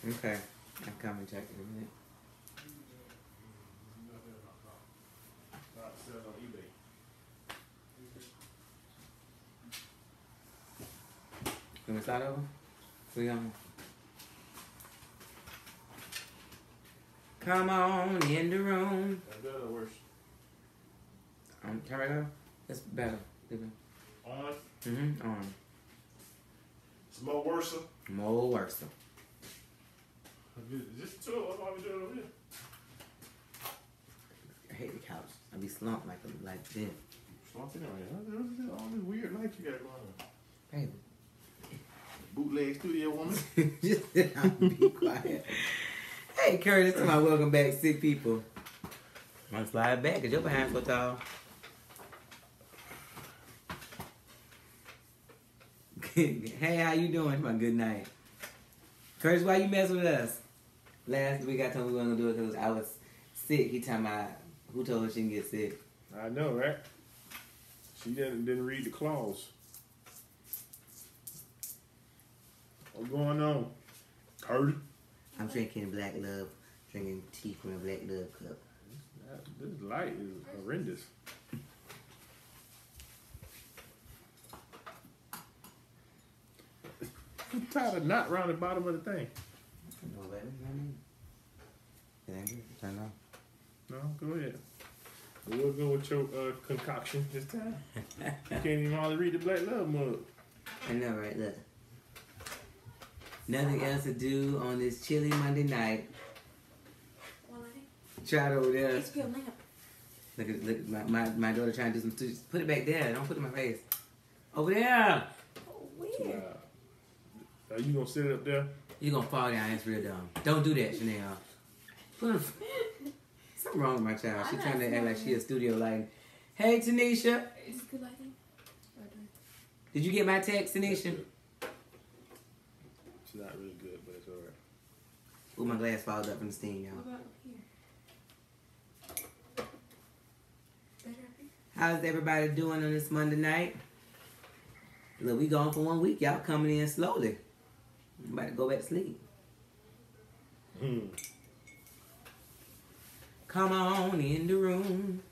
Okay. I'll come and check it in a minute. Sell on eBay. You want to start over? We on. Come on in the room. That's better or worse? Can I go? That's better. On? Mm-hmm. On. It's more worse. More worse. Just two. What are we doing over here? I hate the couch. I be slumped like this. Slumping on here. All this weird light you got going on. Baby. Bootleg studio woman. Just sit down and be quiet. Hey, Curtis, to my welcome back, sick people. I'm gonna slide back because your behind so tall. Hey, how you doing? My good night. Curtis, why you messing with us? Last week I told him we weren't gonna do it because I was sick. He talking about who told her she didn't get sick. I know, right? She didn't read the clause. What's going on? Curtis? I'm drinking Black Love, drinking tea from a Black Love cup. This light is horrendous. I'm tired of knot around the bottom of the thing. No, baby. It ain't good. Turn it off. No, go ahead. We'll go with your concoction this time. You can't even hardly read the Black Love mug. I know, right? Look. Nothing else to do on this chilly Monday night. Try it over there. Look at my daughter trying to do some. Put it back there. Don't put it in my face. Over there. Weird. Are you gonna sit up there? You're gonna fall down. It's real dumb. Don't do that, Chanel. Something wrong with my child. She's trying to act like she a studio lighting. Hey, Tanisha. Is it good lighting? Did you get my text, Tanisha? It's not really good, but it's alright. Ooh, my glass falls up in the steam, y'all. What about up here? Better up here? How's everybody doing on this Monday night? Look, we gone for 1 week. Y'all coming in slowly. I'm about to go back to sleep. Come on in the room.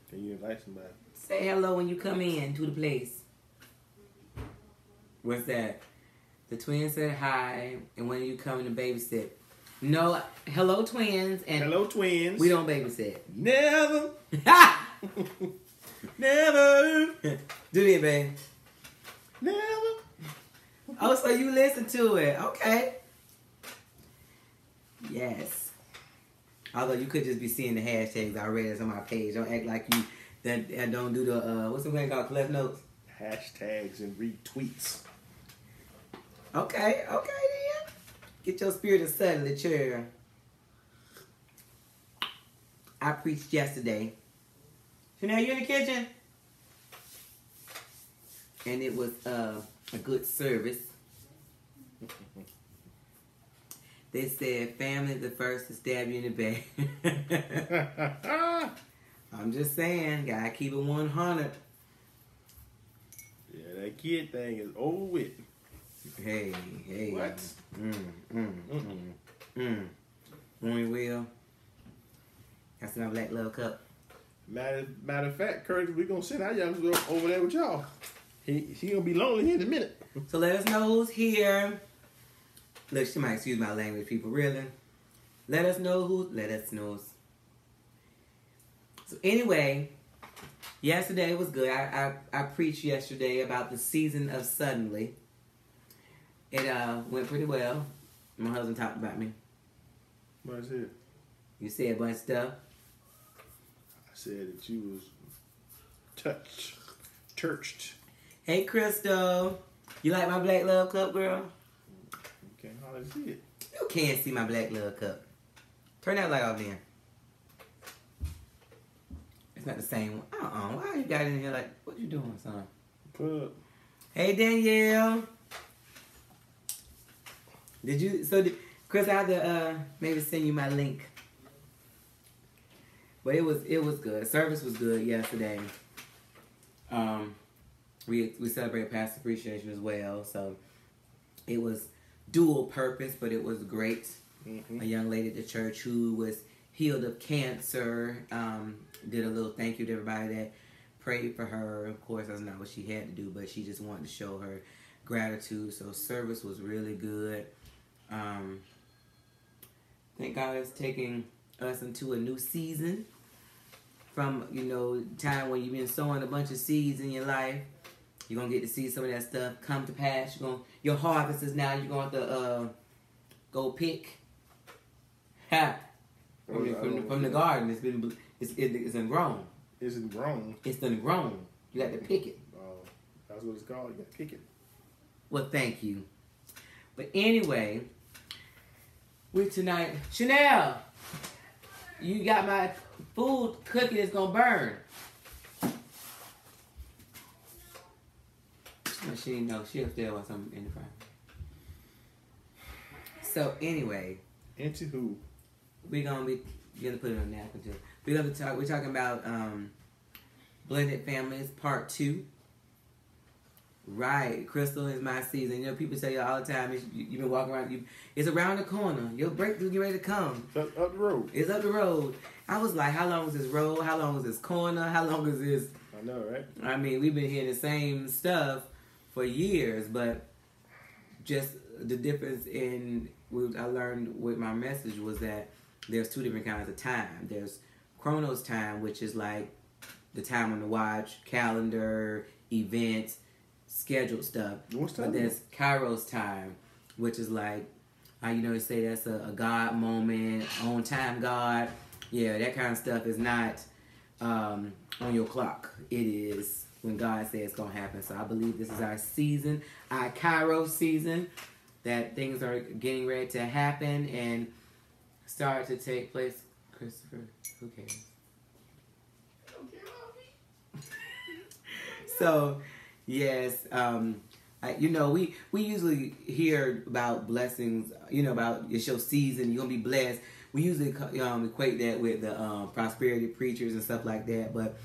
Can you invite somebody? Say hello when you come in to the place. What's that? The twins said hi, and when you come in to babysit. No, hello twins, and hello twins. We don't babysit. Never. Never. Do it, babe. Never. Oh, so you listen to it. Okay. Yes. Although you could just be seeing the hashtags already that's on my page. Don't act like you that don't do the what's the thing called Cliff Notes? Hashtags and retweets. Okay then. Get your spirit suddenly chair. I preached yesterday. Chanel, you in the kitchen? And it was a good service. They said family the first to stab you in the back. I'm just saying, gotta keep it 100. Yeah, that kid thing is over with. Hey. What? Morning, Will. That's my Black Love cup. Matter of fact, Curtis, we gonna send our youngest girl over there with y'all. She gonna be lonely here in a minute. So let us know who's here. Look, she might excuse my language, people. Really? Let us know who. Let us know. So anyway, yesterday was good. I preached yesterday about the season of suddenly. It went pretty well. My husband talked about me. What I said? You said a bunch of stuff. I said that you was churched. Hey, Crystal. You like my Black Love cup, girl? You can't hardly see it. You can't see my Black Love cup. Turn that light off then. It's not the same one. Why you got in here like, what you doing, son? Put up. Hey, Danielle. Chris, I have to maybe send you my link. But it was good. Service was good yesterday. we celebrated Pastor Appreciation as well. So it was dual purpose, but it was great. A young lady at the church who was healed of cancer did a little thank you to everybody that prayed for her. Of course, that's not what she had to do, but she just wanted to show her gratitude. So service was really good. Thank God is taking us into a new season. From, time when you've been sowing a bunch of seeds in your life, you're going to get to see some of that stuff come to pass. Your harvest is now, you're going to go pick from the garden. It's been grown. It's grown. It's been grown. You got to pick it. That's what it's called. You got to pick it. Well, thank you. But anyway, tonight, Chanel, you got my food cookie that's gonna burn. No, she didn't know. She'll still want something in the fryer. So anyway, into who? You're gonna put it on napkin too. We're talking about blended families part 2. Right, Crystal is my season. People say all the time, you've been walking around, it's around the corner. Your breakthrough get ready to come. Up the road. It's up the road. I was like, how long is this road? How long is this corner? How long is this? I know, right? I mean, we've been hearing the same stuff for years, but just the difference in what I learned with my message was that there's 2 different kinds of time. There's Chronos time, which is like the time on the watch, calendar, events, scheduled stuff. What's that? But there's Kairos time, which is like, they say that's a God moment, on time God. Yeah, that kind of stuff is not on your clock. It is when God says it's going to happen. So I believe this is our season, our Kairos season, that things are getting ready to happen and start to take place. Christopher, who cares? So, yes, we usually hear about blessings, about it's your season, you're going to be blessed. We usually equate that with the prosperity preachers and stuff like that, but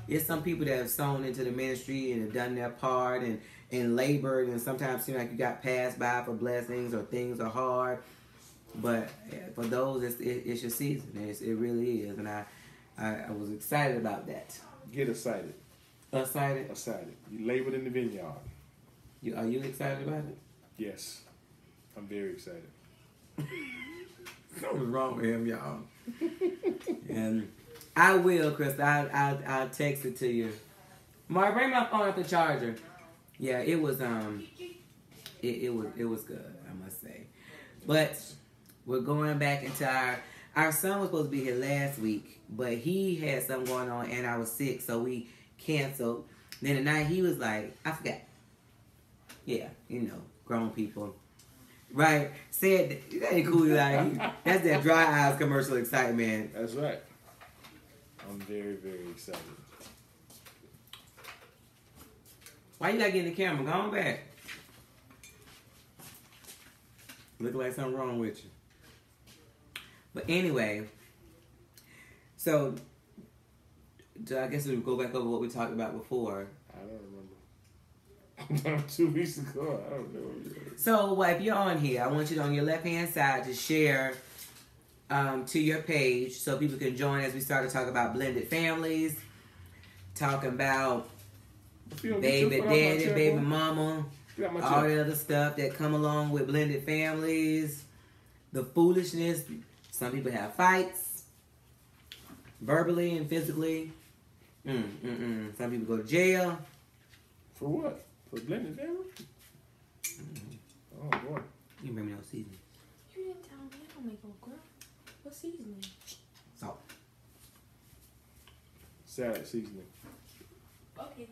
it's some people that have sown into the ministry and have done their part and labored, and sometimes seem like you got passed by for blessings or things are hard, but for those, it's your season. It really is, and I was excited about that. Get excited. Excited? Excited. You labored in the vineyard. Are you excited about it? Yes. I'm very excited. What was wrong with him, y'all? And I will, Chris. I'll text it to you. Mark, bring my phone off the charger. Yeah, it was it was good, I must say. But we're going back into our son was supposed to be here last week, but he had something going on and I was sick, so we canceled. Then the night he was like, I forgot. Yeah, grown people. Right. Said that ain't cool. Like, that's that dry eyes commercial excitement. That's right. I'm very, very excited. Why you gotta get in the camera? Go on back. Look like something wrong with you. But anyway, so I guess we'll go back over what we talked about before. I don't remember. 2 weeks ago, I don't know. So if you're on here, I want you to, on your left-hand side, to share to your page so people can join as we start to talk about blended families, talking about baby daddy, baby mama, all the other stuff that come along with blended families, the foolishness. Some people have fights, verbally and physically. Some people go to jail. For what? For blended family? Oh boy. You can bring me no seasoning. You didn't tell me. I don't make okra. What seasoning? Salt. Salad seasoning. Okay.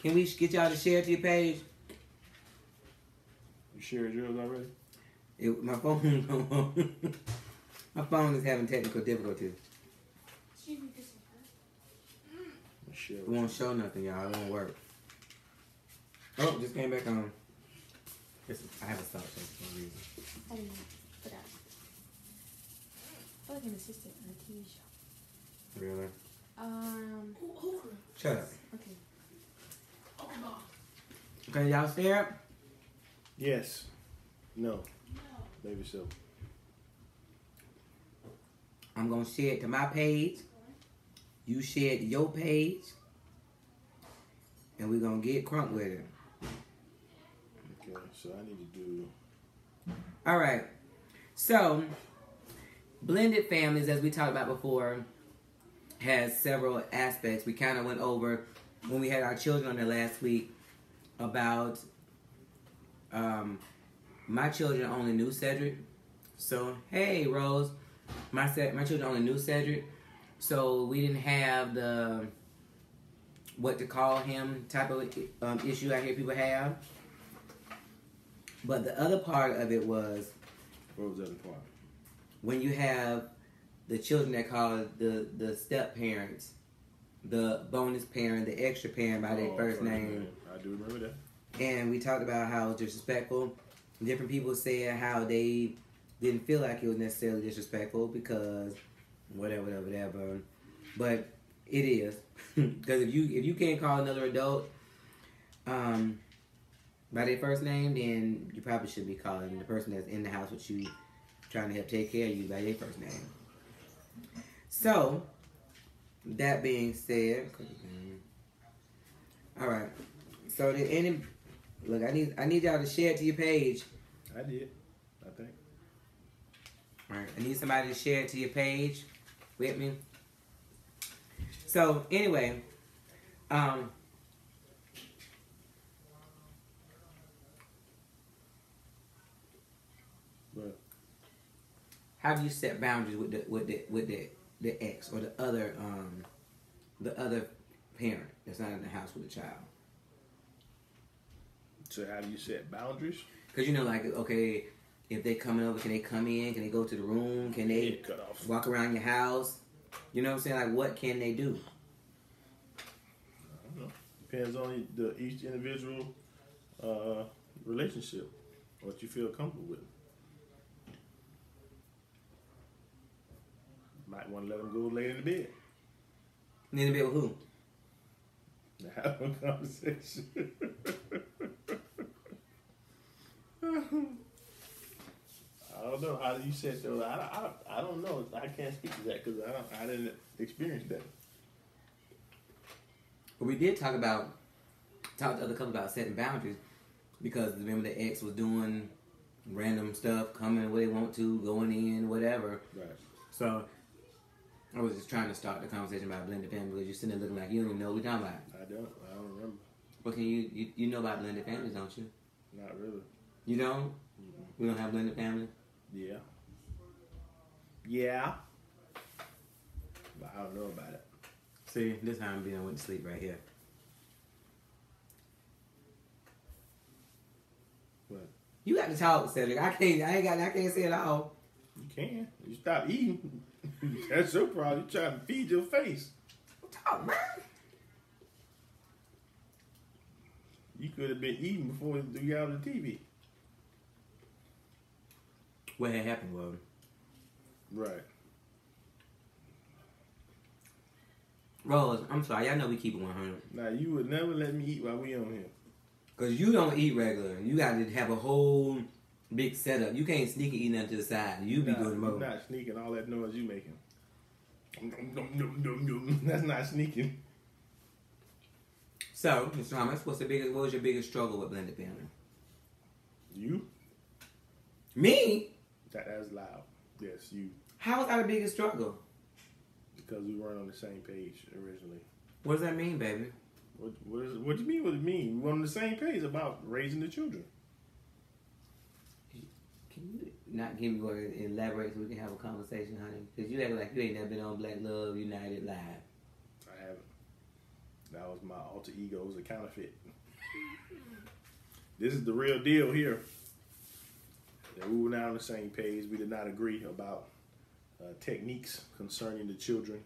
Can we get y'all to share to your page? You shared yours already? My phone, my phone is having technical difficulties. Excuse me, this It won't show nothing, y'all. It won't work. Oh, just came back on. I have a stop for some reason. I didn't know. But I feel like an assistant on a TV show. Really? Shut up. Okay. Okay, y'all scared? Yes. No. Maybe so. I'm gonna share it to my page. You share it to your page. And we're gonna get crunk with it. Okay, so I need to do. Alright. So, blended families, as we talked about before, has several aspects. We kind of went over when we had our children on there last week about my children only knew Cedric. So, hey, Rose. My children only knew Cedric. So, we didn't have the what to call him type of issue I hear people have. But the other part of it was What was the other part? when you have the children that call the step parents, the bonus parent, the extra parent by their first name. I do remember that. And we talked about how it was disrespectful. Different people said how they didn't feel like it was necessarily disrespectful because whatever. But it is. Because if you can't call another adult by their first name, then you probably should be calling the person that's in the house with you trying to help take care of you by their first name. So, that being said, all right. So did any look? I need y'all to share it to your page. I did. I think. All right. I need somebody to share it to your page with me. So anyway, But how do you set boundaries with the ex or the other parent that's not in the house with the child? so how do you set boundaries? Because like, okay, if they coming over, can they come in? Can they go to the room? Can they Head cut off. walk around your house? You know what I'm saying? Like, what can they do? I don't know. Depends on each individual relationship, what you feel comfortable with. Might want to let them go lay in the bed. In the bed with who? Have a conversation. I don't know. How do you set those? I don't know. I can't speak to that because I didn't experience that. But we did talk to other couples about setting boundaries because remember the ex was doing random stuff, coming where they want to, going in, whatever. Right. So I was just trying to start the conversation about blended family because you're sitting there looking like you don't even know what we're talking about. I don't remember. But can you know about blended families, don't you? Not really. You don't? Mm-hmm. We don't have blended family? Yeah. Yeah. But I don't know about it. See, this time I'm being went to sleep right here. What? You got to talk, Cedric. I can't say it all. You can. You stop eating. That's your problem. You trying to feed your face. Talk, man. You could have been eating before you got on the TV. What had happened was, Right. Rose, I'm sorry. Y'all know we keep it 100. Now, you would never let me eat while we on here. Because you don't eat regular. You got to have a whole big setup. You can't sneak and eat nothing to the side. You be doing the most. You're not sneaking all that noise you making. That's not sneaking. So, Mr. Thomas, what was your biggest struggle with blended family? You? Me? That's loud. Yes, you. How was that the biggest struggle? Because we weren't on the same page originally. What does that mean, baby? What do you mean? What do you mean? We were on the same page about raising the children. Can you not give me more elaborate so we can have a conversation, honey? Because you act like you ain't never been on Black Love United Live. I haven't. That was my alter ego. It was a counterfeit. This is the real deal here. And we were not on the same page. We did not agree about techniques concerning the children.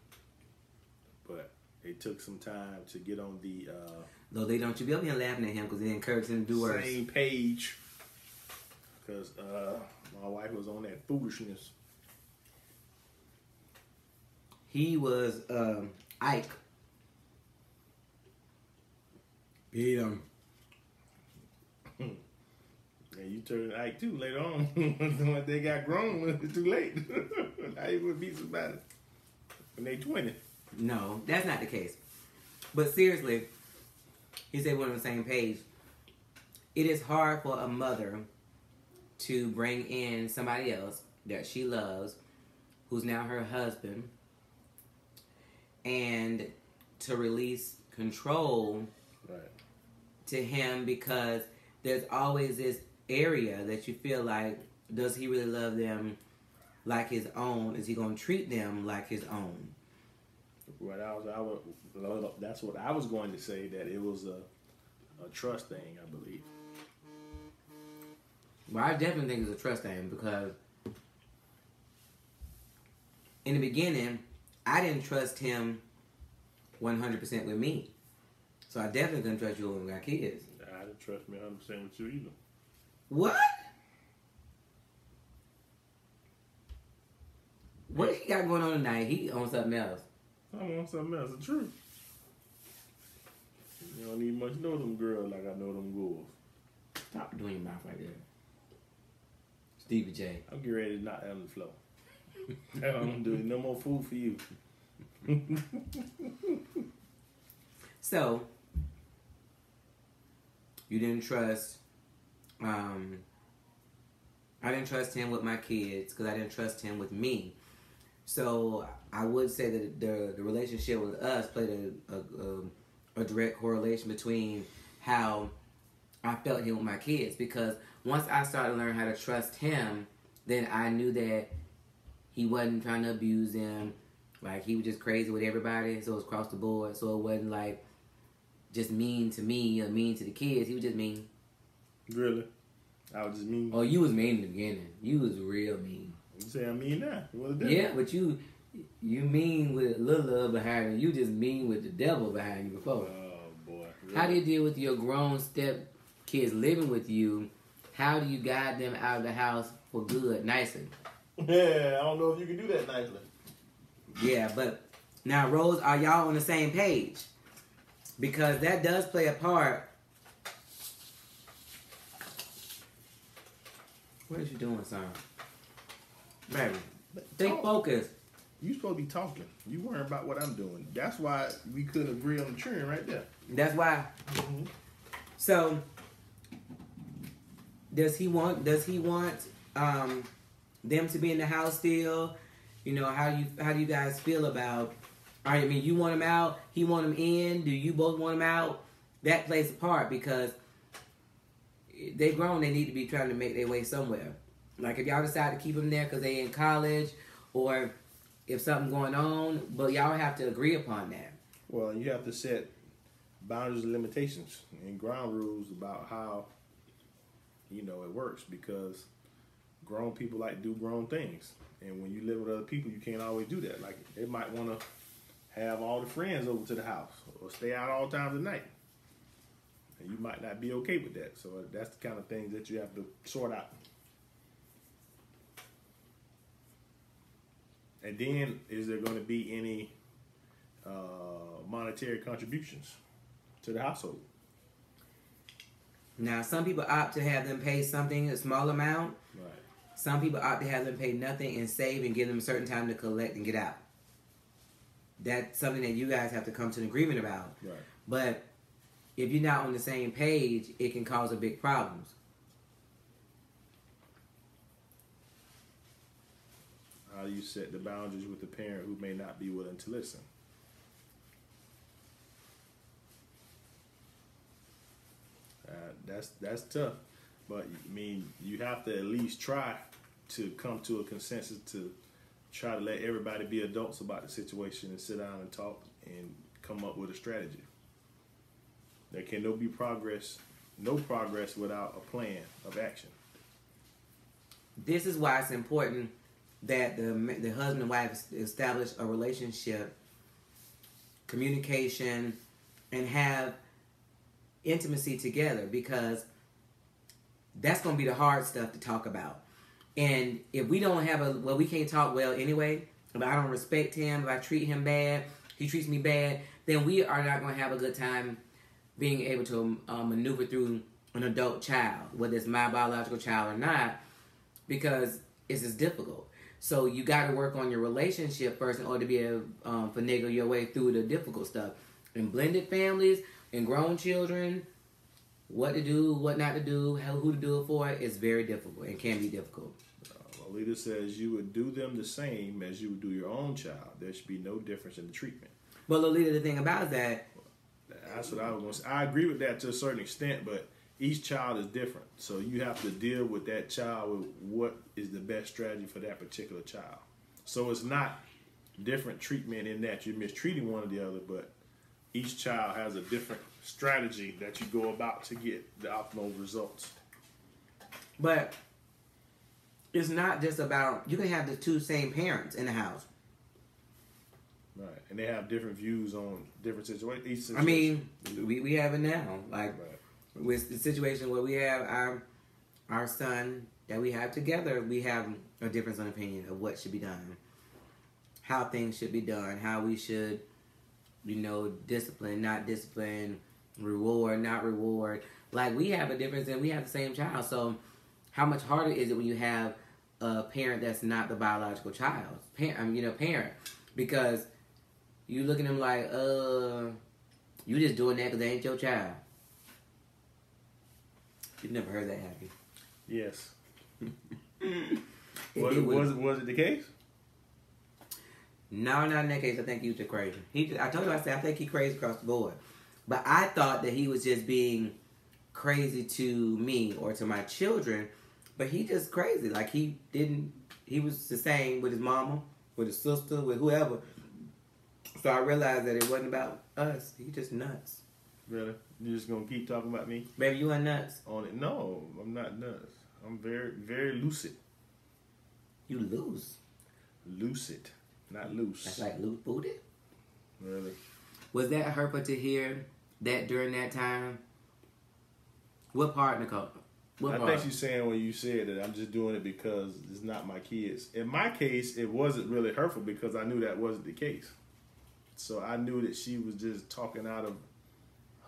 But it took some time to get on the Though they don't you be up here laughing at him because they encourage him to do worse. same page. Because my wife was on that foolishness. He was Ike. Beat him. And you turned Ike too later on. When they got grown, it was too late. How you would beat somebody when they 20? No, that's not the case. But seriously, he said we're on the same page. It is hard for a mother to bring in somebody else that she loves, who's now her husband, and to release control Right. to him, because there's always this area that you feel like, does he really love them like his own? Is he going to treat them like his own? That's what I was going to say, that it was a trust thing, I believe. Well, I definitely think it's a trust thing, because in the beginning, I didn't trust him 100% with me. So I definitely couldn't trust you when we got kids. I didn't trust me 100% with you either. What? What he got going on tonight? He on something else. I'm on something else. The truth. You don't need much know them girls like I know them girls. Stop doing your mouth like that. Stevie J. I'm getting ready to knock that on the floor. I'm doing no more food for you. So, you didn't trust, I didn't trust him with my kids because I didn't trust him with me. So, I would say that the relationship with us played a direct correlation between how I felt him with my kids, because once I started to learn how to trust him, then I knew that he wasn't trying to abuse them. Like, he was just crazy with everybody, so it was across the board. So it wasn't like just mean to me or mean to the kids. He was just mean. Really? I was just mean? Oh, you was mean in the beginning. You was real mean. You say I'm mean now. What's the difference? Yeah, but you mean with a little love behind you. You just mean with the devil behind you before. Oh, boy. Really? How do you deal with your grown step kids living with you? How do you guide them out of the house for good, nicely? Yeah, I don't know if you can do that nicely. Yeah, but now, Rose, are y'all on the same page? Because that does play a part. What is you doing, son? Baby, think focused. You supposed to be talking. You worrying about what I'm doing. That's why we couldn't agree on the children right there. That's why. Mm-hmm. So, does he want them to be in the house still? You know, how do you guys feel about? I mean, you want him out, he want him in. Do you both want him out? That plays a part, because they grown. They need to be trying to make their way somewhere. Like, if y'all decide to keep them there because they in college, or if something going on, but y'all have to agree upon that. Well, you have to set boundaries and limitations and ground rules about how, it works, because grown people like to do grown things. And when you live with other people, you can't always do that. Like, they might want to have all the friends over to the house or stay out all times of night. And you might not be okay with that. So that's the kind of things that you have to sort out. And then, is there going to be any monetary contributions to the household? Now, some people opt to have them pay something, a small amount. Right. Some people opt to have them pay nothing and save and give them a certain time to collect and get out. That's something that you guys have to come to an agreement about. Right. But if you're not on the same page, it can cause a big problems. How do you set the boundaries with the parent who may not be willing to listen? That's tough. But, I mean, you have to at least try to come to a consensus to try to let everybody be adults about the situation and sit down and talk and come up with a strategy. There can no progress without a plan of action. This is why it's important that the husband and wife establish a relationship, communication, and have intimacy together, because that's going to be the hard stuff to talk about. And if we don't have we can't talk well anyway, if I don't respect him, if I treat him bad, he treats me bad, then we are not going to have a good time being able to maneuver through an adult child, whether it's my biological child or not, because it's just difficult. So you got to work on your relationship first in order to be able to finagle your way through the difficult stuff. In blended families, in grown children, what to do, what not to do, who to do it for, is very difficult and can be difficult. Lolita says you would do them the same as you would do your own child. There should be no difference in the treatment. But Lolita, the thing about that, that's what I was going to say. I agree with that to a certain extent, but each child is different. So you have to deal with that child with what is the best strategy for that particular child. So it's not different treatment in that you're mistreating one or the other, but each child has a different strategy that you go about to get the optimal results. but it's not just about, you can have the two same parents in the house. Right. And they have different views on different situations. Each situation. I mean, we have it now. Like, right. with the situation where we have our son that we have together, we have a difference in opinion of what should be done, how things should be done, how we should, discipline, not discipline, reward, not reward. Like, we have a difference and we have the same child. So how much harder is it when you have a parent that's not the biological child's parent? Because you look at them like, you just doing that because they ain't your child. You've never heard that, have you? Yes. Was it the case? No, not in that case. I think he was just crazy. I told you, I think he crazy across the board. But I thought that he was just being crazy to me or to my children. But he just crazy. Like, he was the same with his mama, with his sister, with whoever. So I realized that it wasn't about us. He just nuts. Really? You just gonna keep talking about me? Baby, you ain't nuts. On it? No, I'm not nuts. I'm very, very lucid. You lose. Lucid, not loose. That's like loose booty. Really? Was that hurtful to hear that during that time? What part, Nicole? I think she's saying when you said that I'm just doing it because it's not my kids. In my case, it wasn't really hurtful because I knew that wasn't the case. So I knew that she was just talking out of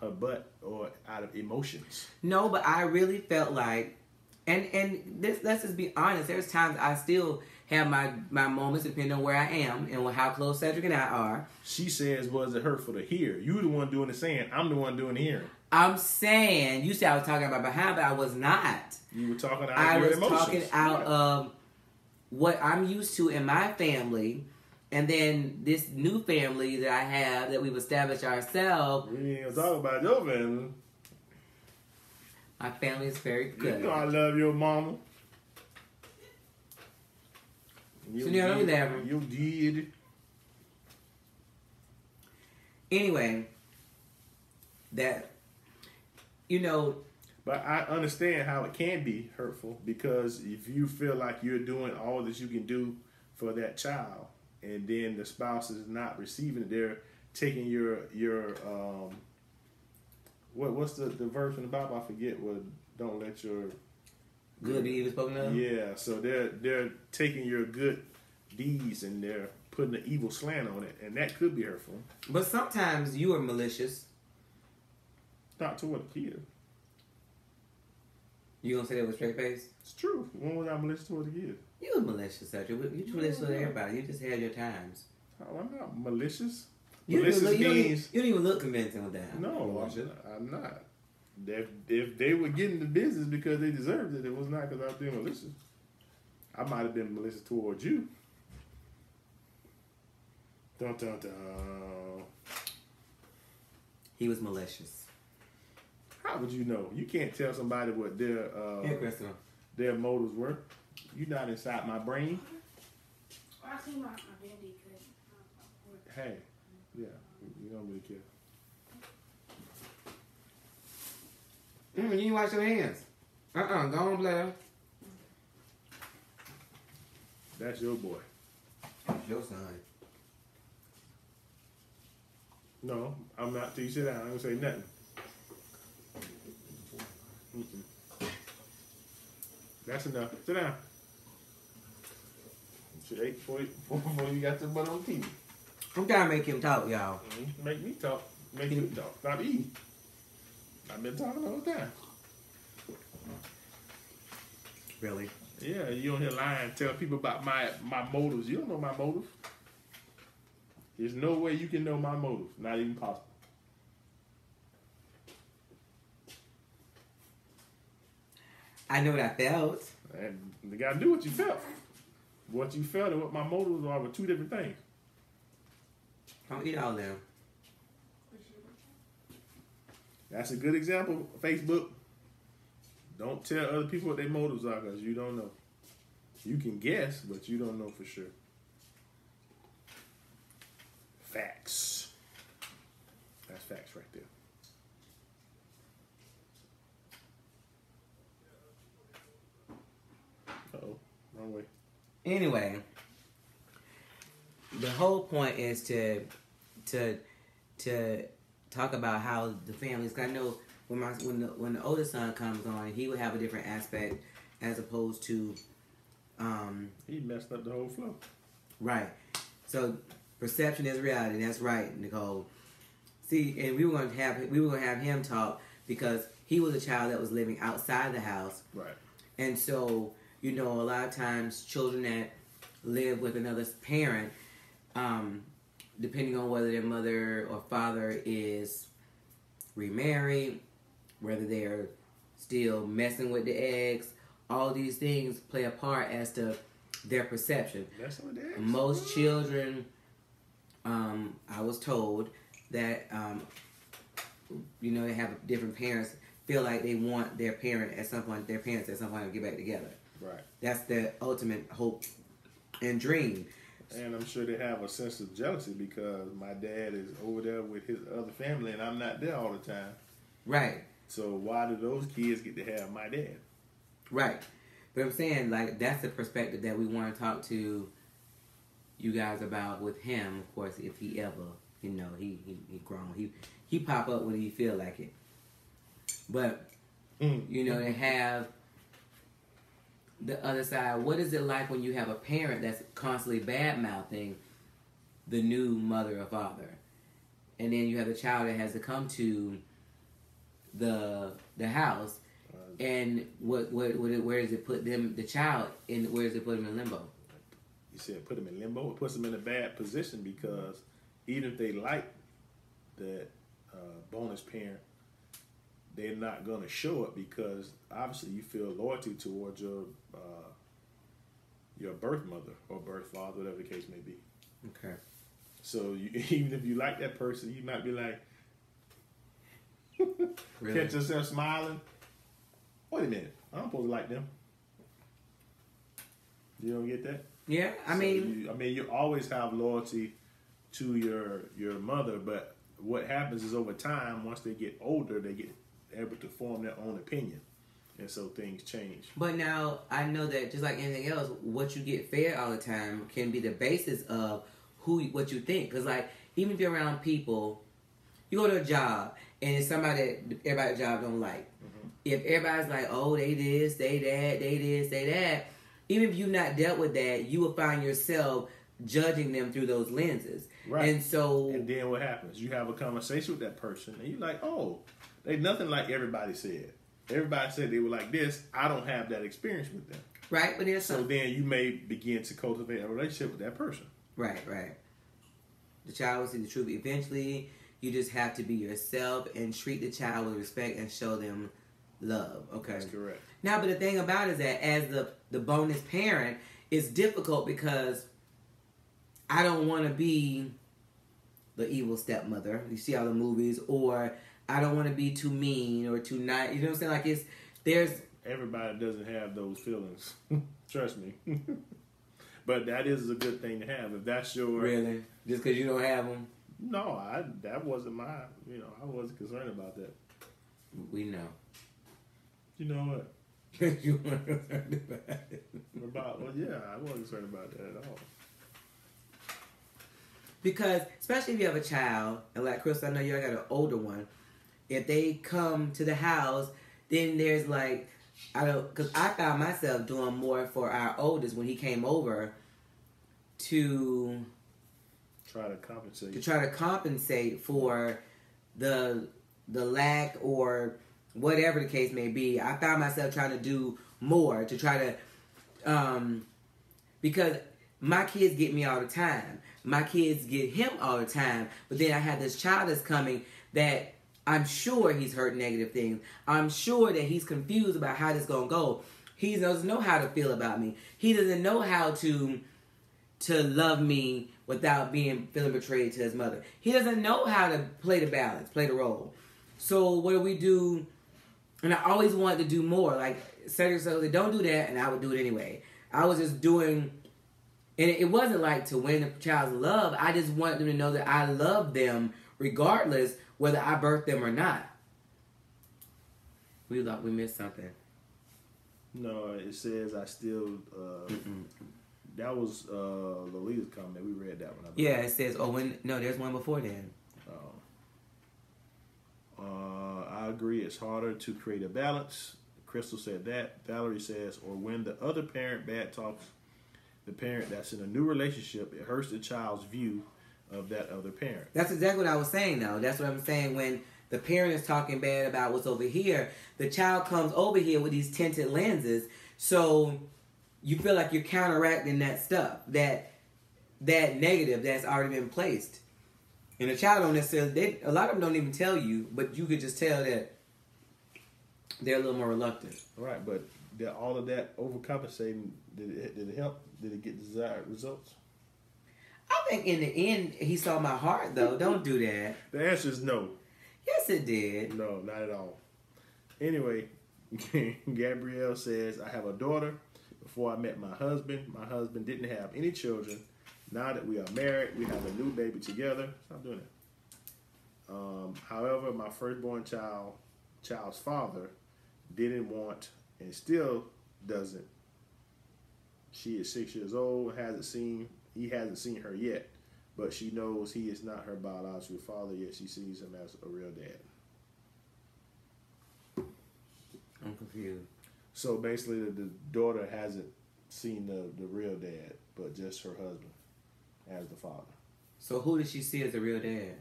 her butt or out of emotions. No, but I really felt like, and this, let's just be honest, there's times I still have my moments depending on where I am and how close Cedric and I are. She says, was it hurtful to hear? You the one doing the saying, I'm the one doing the hearing. I'm saying, you said I was talking about behind, but I was not. You were talking out of your emotions. I was talking out of what I'm used to in my family, and then this new family that I have that we've established ourselves. We ain't gonna talk about your family. My family is very good. You know I love your mama. Chanel, don't be laughing. You did. Anyway, that, But I understand how it can be hurtful because if you feel like you're doing all that you can do for that child, and then the spouse is not receiving it, they're taking your what's the verse in the Bible? I forget. What, don't let your good be evil spoken of? Yeah, so they're taking your good deeds and they're putting an evil slant on it, and that could be hurtful. But sometimes you are malicious. Not toward a kid. You gonna say that with straight face? It's true. When was I malicious toward a kid? You was malicious, Cedric. You malicious with everybody. You just had your times. Oh, I'm not malicious. You Malicious means you don't even look convincing with that. no. I'm not. If they were getting the business because they deserved it, it was not because I was being malicious. I might have been malicious towards you. Dun, dun, dun. He was malicious. How would you know? You can't tell somebody what their motives were. You're not inside my brain. I see my identity. Hey, yeah, you don't really care. You didn't wash your hands. Go on, Blair. That's your boy. That's your son. No, I'm not. Till you sit down, I don't say nothing. Mm-mm. That's enough. Sit down. Should 8:40 before you got the butt on TV. I'm trying to make him talk, y'all. Make me talk. Make you talk. Stop eating. I've been talking all the time. Really? Yeah, you on here lying, tell people about my motives. You don't know my motives. There's no way you can know my motives. Not even possible. I know what I felt. And you gotta do what you felt. What you felt and what my motives are were two different things. Don't eat all them. That's a good example, Facebook. Don't tell other people what their motives are because you don't know. You can guess, but you don't know for sure. Facts. That's facts right there. Uh-oh, wrong way. Anyway, the whole point is to talk about how the families. 'Cause I know when the oldest son comes on, he would have a different aspect as opposed to He messed up the whole flow. right. So perception is reality. That's right, Nicole. See, and we were gonna have him talk because he was a child that was living outside the house, Right. and so a lot of times children that live with another parent, depending on whether their mother or father is remarried, whether they're still messing with the eggs, all these things play a part as to their perception. That's what it is. Most children, I was told that, they have different parents, feel like they want their parents at some point to get back together. Right. That's their ultimate hope and dream. And I'm sure they have a sense of jealousy because my dad is over there with his other family and I'm not there all the time. Right. So why do those kids get to have my dad? Right. But I'm saying, like, that's the perspective that we want to talk to you guys about with him, of course, if he ever, he grown. He pop up when he feel like it. But, they have the other side. What is it like when you have a parent that's constantly bad-mouthing the new mother or father? And then you have a child that has to come to the house, and where does it put them, the child, in where does it put them in limbo? You said put them in limbo. It puts them in a bad position because even if they like that bonus parent, they're not going to show it because obviously you feel loyalty towards your birth mother or birth father, whatever the case may be. Okay. So even if you like that person, you might be like, Really? catch yourself smiling. Wait a minute, I'm supposed to like them. You don't get that? Yeah, I mean, you always have loyalty to your mother, but what happens is over time, once they get older, they get able to form their own opinion, and so things change. but now I know that just like anything else, what you get fed all the time can be the basis of what you think. Because like even if you're around people, you go to a job and it's somebody that everybody at the job don't like. If everybody's like, oh, they this, they that, they this, they that, even if you've not dealt with that, you will find yourself judging them through those lenses. Right. And so, And then what happens? You have a conversation with that person, and you're like, oh, they nothing like everybody said. Everybody said they were like this. I don't have that experience with them. right, but there's So then you may begin to cultivate a relationship with that person. Right. The child will see the truth. Eventually, you just have to be yourself and treat the child with respect and show them love. Okay. That's correct. Now, but the thing about it is that as the bonus parent, it's difficult because I don't want to be the evil stepmother. You see all the movies, or I don't want to be too mean or too nice. You know what I'm saying? Like Everybody doesn't have those feelings. Trust me. But that is a good thing to have. If that's your... Really? Just because you don't have them? No, that wasn't my... I wasn't concerned about that. We know. You know what? You weren't concerned about it. I wasn't concerned about that at all. Because, especially if you have a child, and like Chris, I know you got an older one, if they come to the house, then there's like, because I found myself doing more for our oldest when he came over to Try to compensate. To try to compensate for the lack or whatever the case may be. I found myself trying to do more to try to, because my kids get me all the time. My kids get him all the time. But then I have this child that's coming that I'm sure he's heard negative things. I'm sure that he's confused about how this gonna go. He doesn't know how to feel about me. He doesn't know how to love me without feeling betrayed to his mother. He doesn't know how to play the balance, play the role. So what do we do? And I always wanted to do more. Like Cedric said, don't do that, and I would do it anyway. I was just doing, and it wasn't like to win the child's love. I just wanted them to know that I love them regardless whether I birthed them or not. We thought we missed something. No, it says I still. That was Lolita's comment. We read that one. Yeah, it says. There's one before then. I agree. It's harder to create a balance. Crystal said that. Valerie says, or when the other parent bad talks the parent that's in a new relationship, it hurts the child's view of that other parent. That's exactly what I was saying, though. That's what I'm saying. When the parent is talking bad about what's over here, the child comes over here with these tinted lenses, so you feel like you're counteracting that stuff, that negative that's already been placed. And the child don't necessarily, a lot of them don't even tell you, but you could just tell that they're a little more reluctant. Right, but all of that overcompensating, did it help? Did it get desired results? I think in the end, he saw my heart, though. Don't do that. The answer is no. Yes, it did. No, not at all. Anyway, Gabrielle says, I have a daughter. Before I met my husband didn't have any children. Now that we are married, we have a new baby together. Stop doing that. However, my firstborn child's father didn't want and still doesn't. She is 6 years old. He hasn't seen her yet, but she knows he is not her biological father. Yet she sees him as a real dad. I'm confused. So basically, the daughter hasn't seen the real dad, but just her husband as the father. So who does she see as the real dad?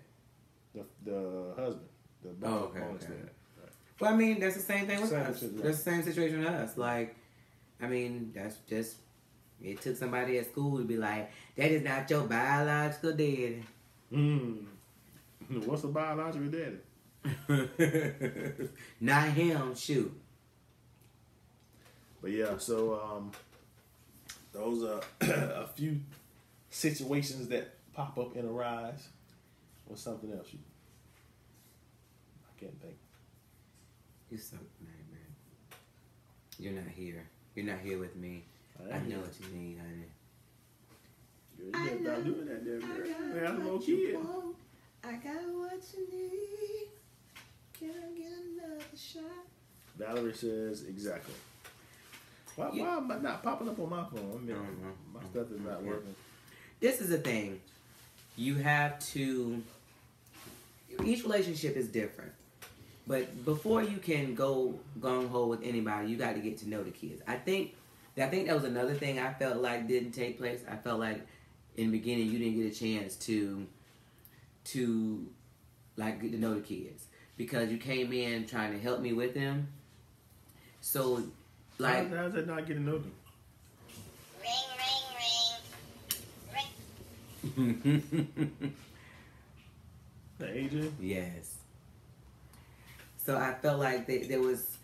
The husband. The okay. Dad. Right. Well, I mean, that's the same thing with Same us. situation. That's the same situation with us. Like, I mean, that's just, it took somebody at school to be like, that is not your biological daddy. What's a biological daddy? Not him, shoot. But yeah, so those are a few situations that pop up and arise. What's something else I can't think. You're so man. You're not here. You're not here with me. I know what you need, honey. Girl, you better stop doing that there, girl. Man, I'm a little kid. I got what you need. Can I get another shot? Valerie says exactly. Why am I not popping up on my phone? I mean, my stuff is not working. This is the thing. You have to. Each relationship is different, but before you can go gung ho with anybody, you got to get to know the kids. I think that was another thing I felt like didn't take place. I felt like in the beginning you didn't get a chance to like get to know the kids because you came in trying to help me with them. So. Like, how's that not getting to know them? Ring. The AJ? Yes. So I felt like there was,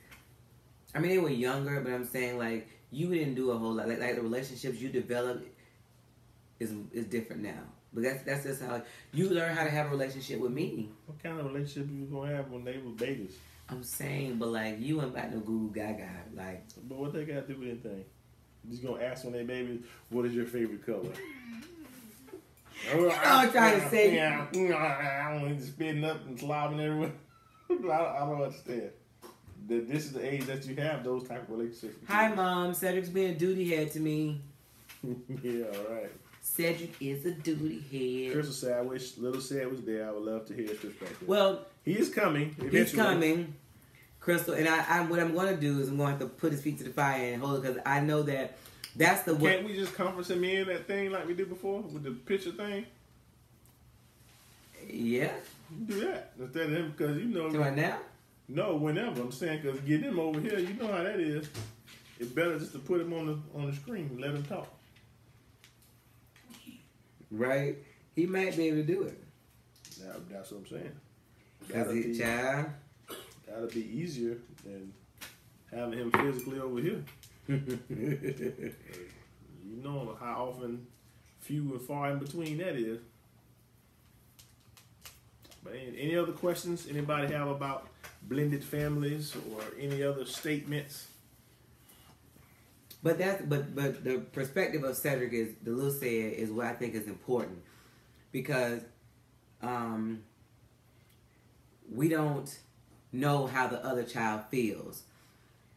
I mean, they were younger, but I'm saying like you didn't do a whole lot. Like the relationships you developed is different now. But that's just how you learn how to have a relationship with me. What kind of relationship you gonna have when they were babies? I'm saying, but like you ain't about no goo gaga. Like, but what they got to do with anything? You just gonna ask when they baby, what is your favorite color? I'm trying to say. I don't need to spitting up and slobbing everywhere. I don't understand. This is the age that you have those type of relationships. Hi, Mom. Cedric's being a duty head to me. Yeah, all right. Cedric is a duty head. Crystal said, I wish Little Ced was there. I would love to hear his perspective. Well, he is coming. Eventually. He's coming, Crystal. And I what I'm going to do is I'm going to have to put his feet to the fire and hold it because I know that's the way. Can't we just conference him in that thing like we did before with the picture thing? Yeah. Do that instead of him, because you know. Right now? No, whenever. I'm saying, because getting him over here, you know how that is. It's better just to put him on the screen and let him talk. Right. He might be able to do it. That's what I'm saying. Because child. That'll be easier than having him physically over here. You know how often few and far in between that is. But any other questions anybody have about blended families or any other statements? But the perspective of Cedric is the little said is what I think is important, because we don't know how the other child feels.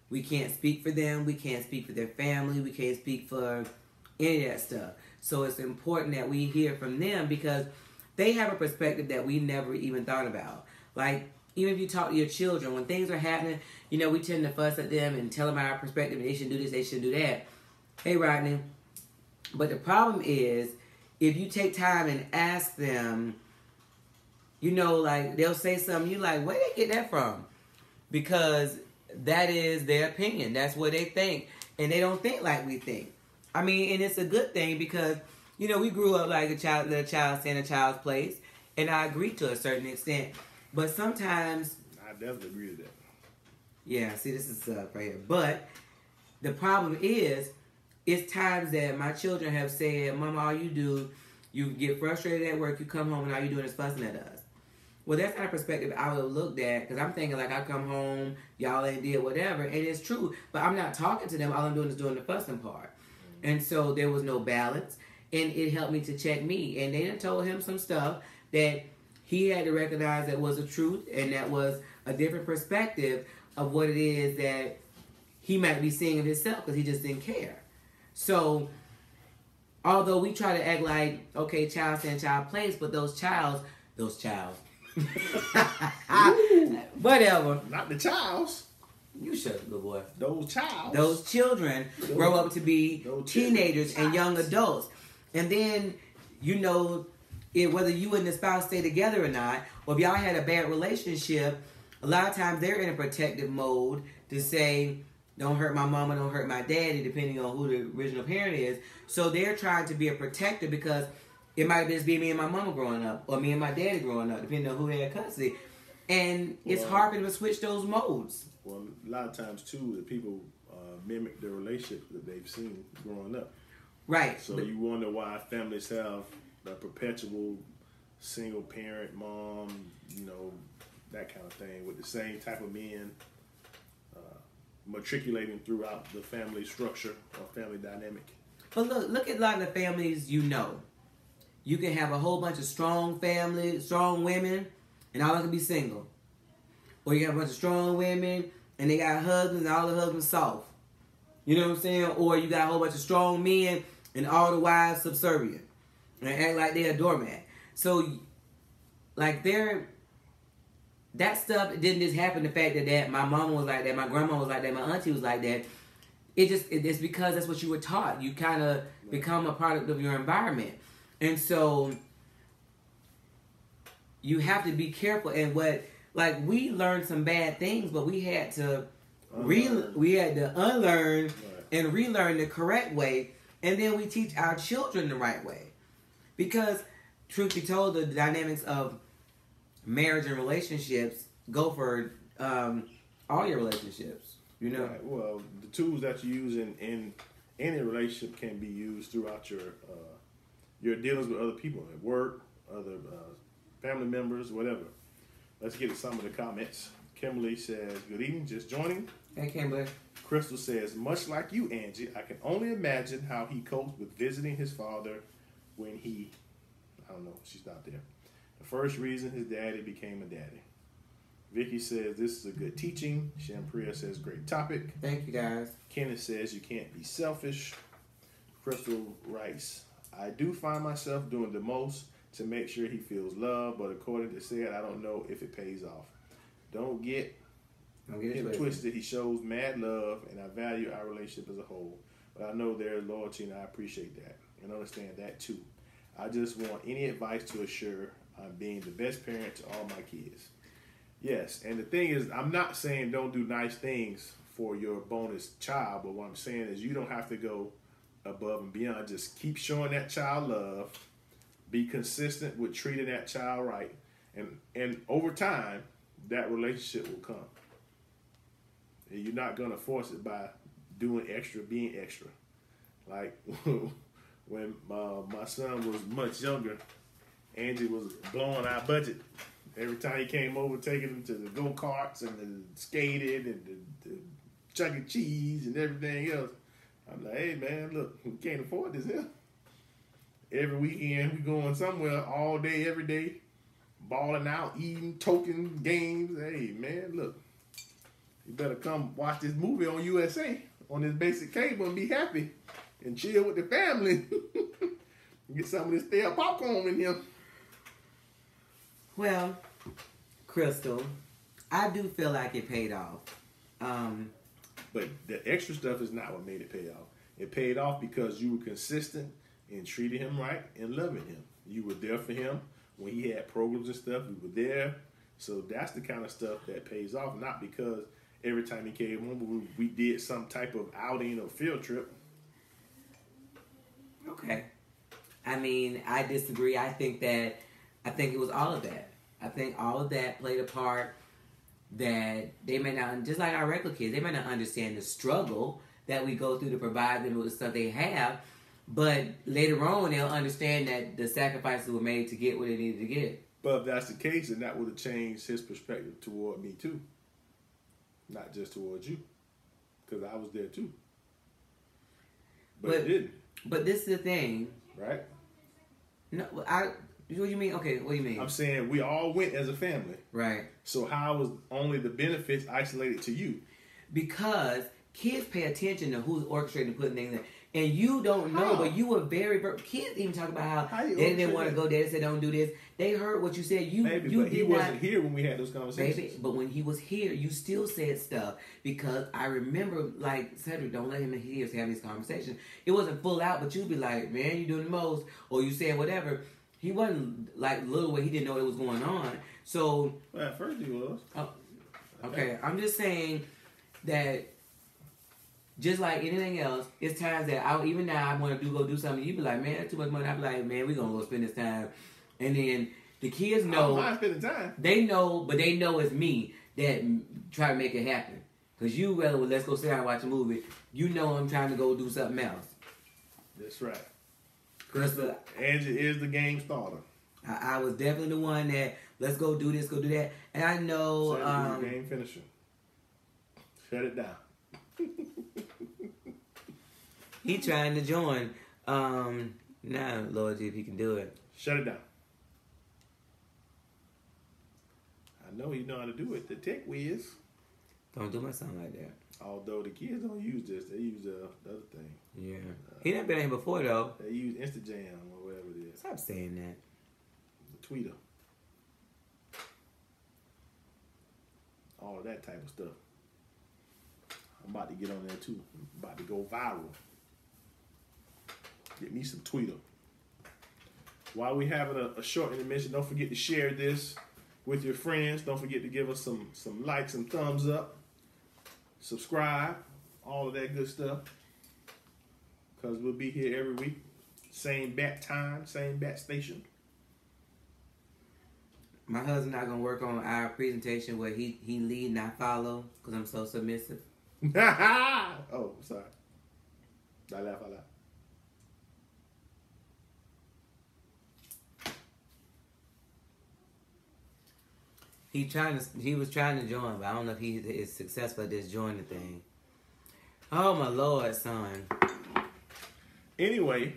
We can't speak for them. We can't speak for their family. We can't speak for any of that stuff. So it's important that we hear from them, because they have a perspective that we never even thought about. Like, even if you talk to your children, when things are happening, you know, we tend to fuss at them and tell them our perspective. They should do this, they should do that. Hey, Rodney. But the problem is, if you take time and ask them, you know, like, they'll say something, you like, where they get that from? Because that is their opinion. That's what they think. And they don't think like we think. I mean, and it's a good thing, because, you know, we grew up like let a child stay in a child's place. And I agree to a certain extent. But sometimes... I definitely agree to that. Yeah, see, this is right here. But the problem is, it's times that my children have said, Mama, all you do, you get frustrated at work, you come home, and all you doing is fussing at us. Well, that's not a perspective I would have looked at, because I'm thinking, like, I come home, y'all ain't did whatever, and it's true. But I'm not talking to them. All I'm doing is doing the fussing part. And so there was no balance, and it helped me to check me. And they done told him some stuff that he had to recognize that was the truth, and that was a different perspective of what it is that he might be seeing of himself, because he just didn't care. So, although we try to act like, okay, child stay in child place, but those childs, whatever. Not the childs. You shut up, good boy. Those childs. Those children grow up to be teenagers and young adults. And then, you know, whether you and the spouse stay together or not, or if y'all had a bad relationship, a lot of times they're in a protective mode to say, don't hurt my mama, don't hurt my daddy, depending on who the original parent is. So they're trying to be a protector, because it might just be me and my mama growing up, or me and my daddy growing up, depending on who had custody. And it's hard for them to switch those modes. Well, a lot of times, too, that people mimic the relationships that they've seen growing up. Right. So you wonder why families have a perpetual single parent mom, you know, that kind of thing, with the same type of men matriculating throughout the family structure or family dynamic. But look at a lot of the families you know. You can have a whole bunch of strong families, strong women, and all of them can be single. Or you have a bunch of strong women, and they got husbands, and all the husbands soft. You know what I'm saying? Or you got a whole bunch of strong men, and all the wives subservient. And act like they're a doormat. So, like, that stuff didn't just happen. The fact that my mama was like that, my grandma was like that, my auntie was like that. It's because that's what you were taught. You kind of become a product of your environment. And so, you have to be careful. And we learned some bad things, but we had to unlearn and relearn the correct way. And then we teach our children the right way. Because, truth be told, the dynamics of marriage and relationships go for all your relationships, you know. Right. Well, the tools that you use in any relationship can be used throughout your dealings with other people at work, other family members, whatever. Let's get to some of the comments. Kimberly says, "Good evening, just joining." Hey, Kimberly. Crystal says, "Much like you, Angie, I can only imagine how he coped with visiting his father when he," I don't know, she's not there. "The first reason his daddy became a daddy." Vicky says, "This is a good teaching." Shampriya says, "Great topic." Thank you, guys. Kenneth says, "You can't be selfish." Crystal writes, "I do find myself doing the most to make sure he feels loved, but according to Sid, I don't know if it pays off. Don't get it twisted. He shows mad love, and I value our relationship as a whole. But I know there's loyalty, and I appreciate that and understand that too. I just want any advice to assure I'm being the best parent to all my kids. Yes, and the thing is, I'm not saying don't do nice things for your bonus child, but what I'm saying is you don't have to go above and beyond. Just keep showing that child love. Be consistent with treating that child right. And over time, that relationship will come. And you're not going to force it by doing extra, being extra. Like when my son was much younger, Angie was blowing our budget. Every time he came over, taking him to the go-karts and the skating and the Chuck E. Cheese and everything else. I'm like, hey, man, look, we can't afford this here. Every weekend, we going somewhere all day, every day, balling out, eating, token games. Hey, man, look, you better come watch this movie on USA, on this basic cable, and be happy and chill with the family. Get some of this stale popcorn in here. Well, Crystal, I do feel like it paid off. But the extra stuff is not what made it pay off. It paid off because you were consistent in treating him right and loving him. You were there for him when he had programs and stuff. You were there. So that's the kind of stuff that pays off, not because every time he came home, we did some type of outing or field trip. Okay. I mean, I disagree. I think it was all of that. I think all of that played a part that they may not, just like our regular kids, they may not understand the struggle that we go through to provide them with the stuff they have, but later on they'll understand that the sacrifices were made to get what they needed to get. But if that's the case, then that would have changed his perspective toward me too. Not just towards you. Because I was there too. But it didn't. But this is the thing. Right? No, what do you mean? Okay, what do you mean? I'm saying we all went as a family. Right. So how was only the benefits isolated to you? Because kids pay attention to who's orchestrating and putting things in. And you don't know, but you were very kids even talk about how they didn't want to go there. They said don't do this. They heard what you said. Maybe, but he wasn't here when we had those conversations. Baby, but when he was here, you still said stuff. Because I remember, like, Cedric, don't let him hear us have these conversations. It wasn't full out, but you'd be like, man, you doing the most. Or you said whatever. He wasn't like little where he didn't know what was going on. So. Well, at first he was. Oh, okay, I'm just saying that just like anything else, it's times that even now I want to go do something. You be like, man, that's too much money. I be like, man, we gonna go spend this time. And then the kids know. I don't mind spending time. They know, but they know it's me that try to make it happen. Cause you rather let's go sit down and watch a movie. You know I'm trying to go do something else. That's right. Crystal, Angie is the game starter. I was definitely the one that let's go do this, go do that. And I know the game finisher. Shut it down. He trying to join. Now, Lord, if he can do it. Shut it down. I know he know how to do it. The tech whiz. Don't do my son like that. Although the kids don't use this, they use the other thing. Yeah. He never been here before, though. They use Instagram or whatever it is. Stop saying that. The Twitter. All of that type of stuff. I'm about to get on there, too. I'm about to go viral. Get me some Twitter. While we having a short intermission, don't forget to share this with your friends. Don't forget to give us some likes and thumbs up. Subscribe. All of that good stuff. Because we'll be here every week. Same bat time, same bat station. My husband not going to work on our presentation where he lead and I follow because I'm so submissive. Oh, sorry. I laugh out loud. He was trying to join, but I don't know if he is successful at this joining thing. Oh my Lord, son. Anyway,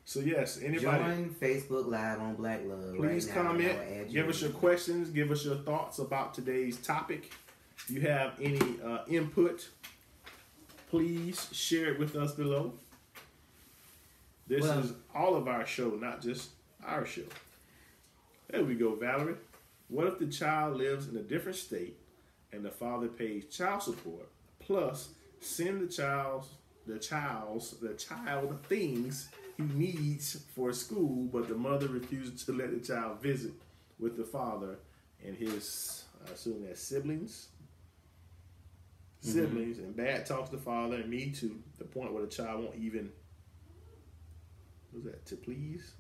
so yes, anybody join Facebook Live on Black Love. Please right now, comment, give us your questions, give us your thoughts about today's topic. If you have any input, please share it with us below. This is all of our show, not just our show. There we go, Valerie. What if the child lives in a different state and the father pays child support plus send the child things he needs for school, but the mother refuses to let the child visit with the father and his, I assume that's siblings. Siblings, and Bad talks to the father and me to the point where the child won't even, what's that, to please?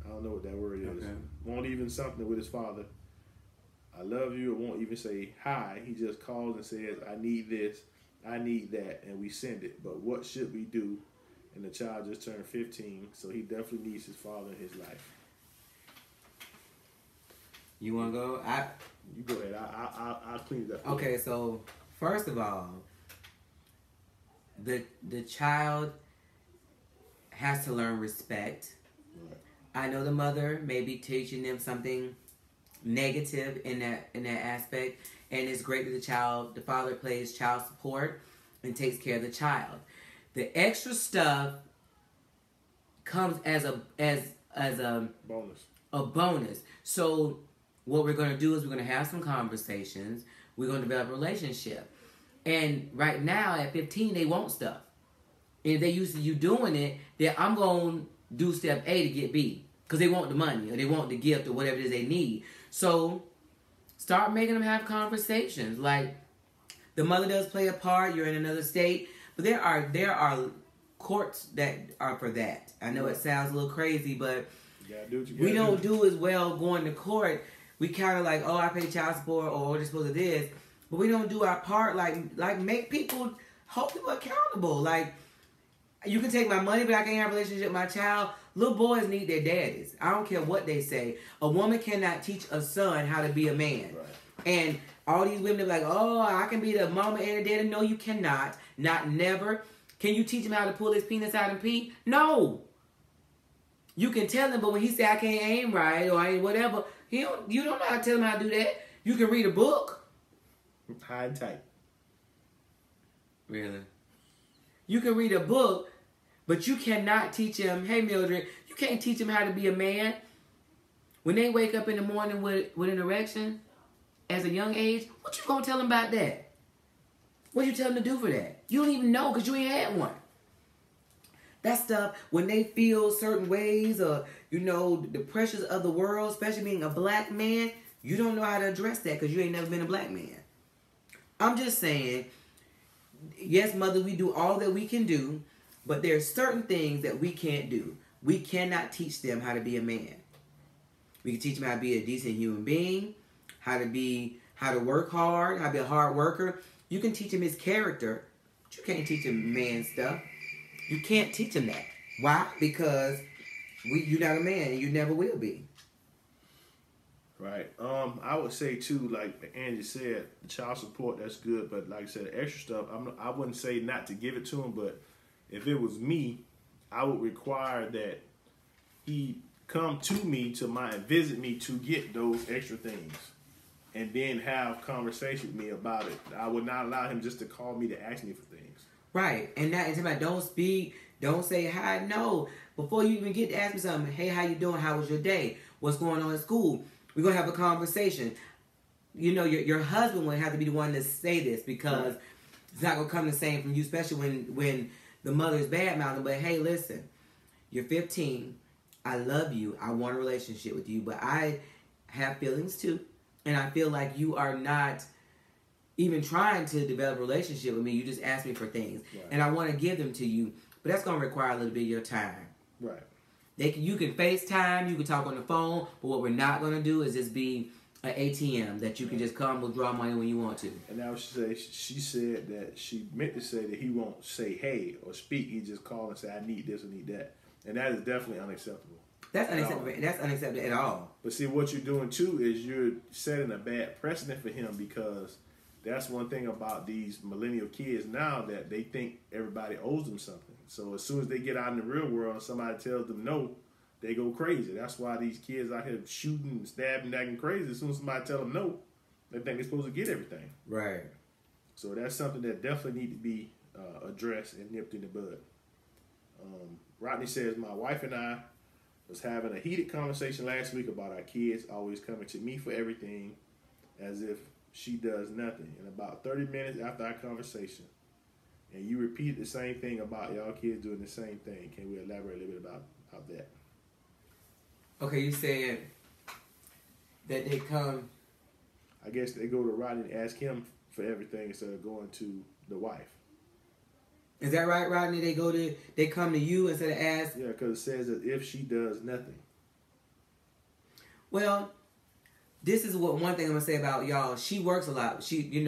I don't know what that word is. Okay. Won't even something with his father. I love you, or won't even say hi. He just calls and says, I need this, I need that, and we send it. But what should we do? And the child just turned 15, so he definitely needs his father in his life. You want to go? You go ahead. I'll clean it up. Okay, so first of all, the child has to learn respect. Right. I know the mother may be teaching them something negative in that aspect, and it's great that the father plays child support and takes care of the child. The extra stuff comes as a Bonus. a bonus. So what we're going to do is we're going to have some conversations. We're going to develop a relationship. And right now at 15, they want stuff. And if they used to you doing it, then I'm going to do step A to get B. Because they want the money or they want the gift or whatever it is they need. So start making them have conversations. Like, the mother does play a part. You're in another state. But there are courts that are for that. I know it sounds a little crazy, but You gotta do what you gotta we don't do as well going to court. We kind of like, oh, I pay child support, or we're supposed to this, but we don't do our part. Like make people, hold people accountable. Like, you can take my money, but I can't have a relationship with my child. Little boys need their daddies. I don't care what they say. A woman cannot teach a son how to be a man. Right. And all these women are like, oh, I can be the mama and the daddy. No, you cannot. Not never. Can you teach him how to pull his penis out and pee? No. You can tell him, but when he say I can't aim right or I ain't whatever, you don't know how to tell him how to do that. You can read a book. High and tight. Really? You can read a book, but you cannot teach him, hey Mildred, you can't teach him how to be a man. When they wake up in the morning with an erection as a young age, what you gonna tell them about that? What you tell them to do for that? You don't even know because you ain't had one. That stuff, when they feel certain ways or, the pressures of the world, especially being a black man, you don't know how to address that because you ain't never been a black man. I'm just saying, yes, mother, we do all that we can do, but there's certain things that we can't do. We cannot teach them how to be a man. We can teach them how to be a decent human being, how to work hard, how to be a hard worker. You can teach him his character, but you can't teach him man stuff. You can't teach him that. Why? Because you're not a man and you never will be. Right. I would say too, like Angie said, child support, that's good, but like I said, extra stuff, I wouldn't say not to give it to him, but if it was me, I would require that he come to me visit me to get those extra things, and then have conversation with me about it. I would not allow him just to call me to ask me for things. Right, and that is about don't speak, don't say hi. No, before you even get to ask me something, hey, how you doing? How was your day? What's going on at school? We're gonna have a conversation. Your husband would have to be the one to say this because it's not gonna come the same from you, especially when the mother's bad mouthing. But hey, listen, you're 15. I love you. I want a relationship with you, but I have feelings too, and I feel like you are not even trying to develop a relationship with me. You just ask me for things, and I want to give them to you, but that's gonna require a little bit of your time. Right. You can FaceTime, you can talk on the phone, but what we're not gonna do is just be an ATM that you can just come withdraw money when you want to. And now she said that she meant to say that he won't say hey or speak. He just call and say I need this or need that, and that is definitely unacceptable. That's unacceptable. That's unacceptable at all. But see, what you're doing too is you're setting a bad precedent for him, because that's one thing about these millennial kids now, that they think everybody owes them something. So as soon as they get out in the real world and somebody tells them no, they go crazy. That's why these kids out here shooting, stabbing, acting crazy. As soon as somebody tell them no, they think they're supposed to get everything. Right. So that's something that definitely need to be addressed and nipped in the bud. Rodney says, my wife and I was having a heated conversation last week about our kids always coming to me for everything as if she does nothing. And about 30 minutes after our conversation, and you repeat the same thing about y'all kids doing the same thing. Can we elaborate a little bit about that? Okay, you said that they come. I guess they go to Rodney and ask him for everything instead of going to the wife. Is that right, Rodney? They come to you instead of ask. Yeah, because it says that if she does nothing. Well, this is one thing I'm gonna say about y'all. She works a lot. She,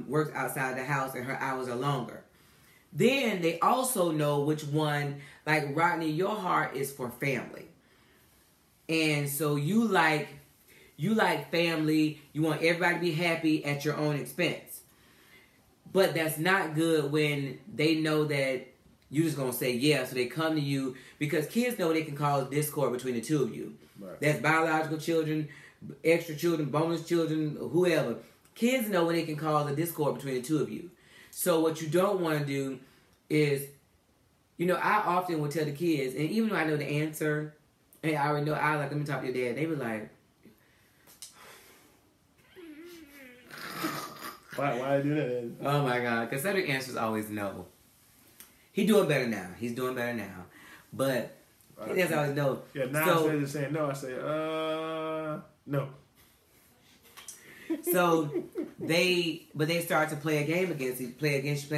works outside the house, and her hours are longer. Then they also know which one. Like Rodney, your heart is for family, and so you like family. You want everybody to be happy at your own expense. But that's not good when they know that you're just gonna say yeah. So they come to you because kids know they can cause discord between the two of you. Right. That's biological children, extra children, bonus children, whoever. Kids know when they can cause a discord between the two of you. So what you don't want to do is, I often will tell the kids, and even though I know the answer, and I already know, let me talk to your dad. They were like, why do that? oh my God, because Cedric answers always no. He's doing better now. But that's always no. Yeah, now so, instead of saying no, I say, no. So they start to play a game against you against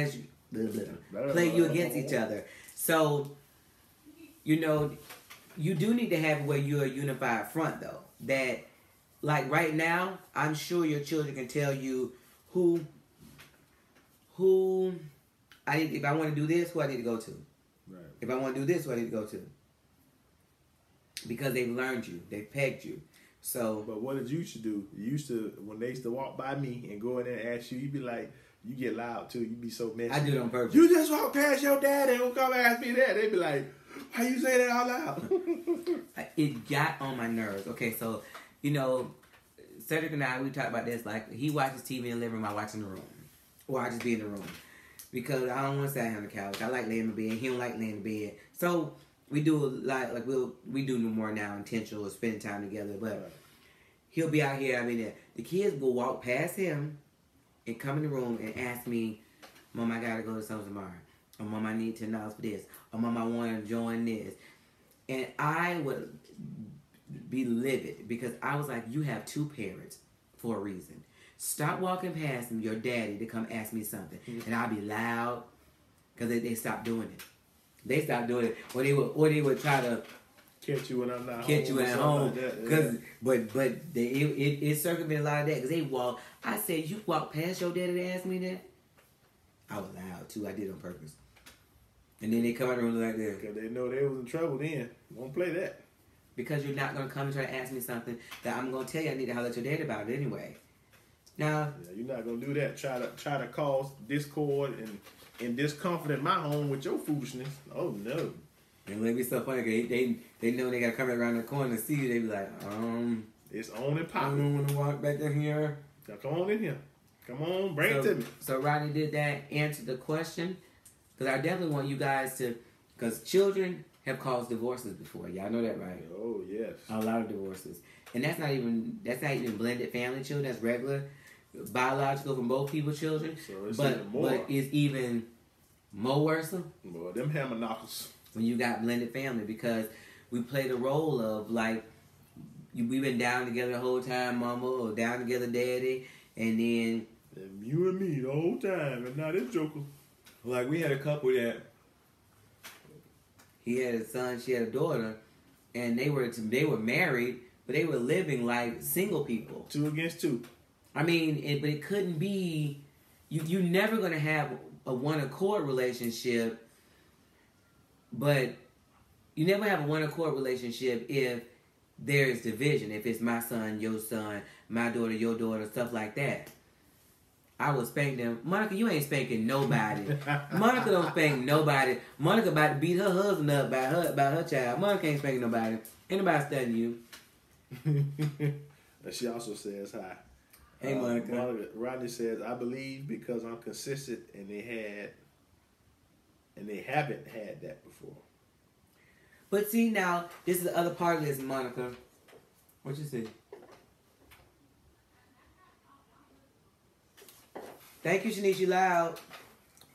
each other. So, you do need to have where you're a unified front though. That, like right now, I'm sure your children can tell you who if I want to do this, who I need to go to. Right. If I want to do this, who I need to go to. Because they've learned you, they've pegged you. So, but what did you used to do? When they used to walk by me and go in there and ask you, you'd be like, you get loud too. You'd be so messy. I do it on purpose. You just walk past your dad and don't come ask me that. They'd be like, why you say that out loud? It got on my nerves. Okay, so, Cedric and I, we talked about this. Like, he watches TV in the living room, I watch in the room. Or I just be in the room. Because I don't want to sit on the couch. I like laying in the bed. He don't like laying in the bed. So, we do a lot, we do more now intentional, spending time together. But he'll be out here. The kids will walk past him and come in the room and ask me, Mom, I gotta go to something tomorrow. Or Mom, I need $10 for this. Or Mom, I want to join this. And I would be livid because I was like, you have two parents for a reason. Stop walking past your daddy to come ask me something. And I'll be loud because they stopped doing it. They stopped doing it, or they would try to catch you when I'm not catch home. you at home. Like It circumvented a lot of that because they walk. I said, you walk past your daddy to ask me that. I was loud too. I did it on purpose. And then they come out the room like that because they know they was in trouble. Then won't play that because you're not gonna come and try to ask me something that I'm gonna tell you. I need to holler at your daddy about it anyway. Now, you're not gonna do that. Try to cause discord and discomfort in my home with your foolishness. Oh no! And it'd be so funny because they know they gotta come around the corner and see you. They be like, it's on and I popping. don't want to walk back in here. Now, come on in here. Come on, bring it to me. So Rodney did that. Answer the question because I definitely want you guys to, because children have caused divorces before. Y'all know that, right? Oh yes. A lot of divorces, and that's not even blended family children. That's regular. Biological from both people's children, so it's but even more. But it's even more worse Boy, them hammer knockers. when you got blended family because we play the role of like we've been down together the whole time, mama, or down together, daddy, and then you and me the whole time, and now this joker. Like we had a couple that he had a son, she had a daughter, and they were married, but they were living like single people, 2 against 2. but it couldn't be. You're never gonna have a one accord relationship, but you never have a one accord relationship if there is division. If it's my son, my daughter, your daughter, stuff like that. I would spank them. Monica, you ain't spanking nobody. Monica don't spank nobody. Monica about to beat her husband up about her child. Monica ain't spanking nobody. Ain't nobody studying you. She also says hi. Hey, Monica. Rodney says, I believe because I'm consistent and they haven't had that before. But see now, this is the other part of this, Monica. What you say? Thank you, Shanice, you loud.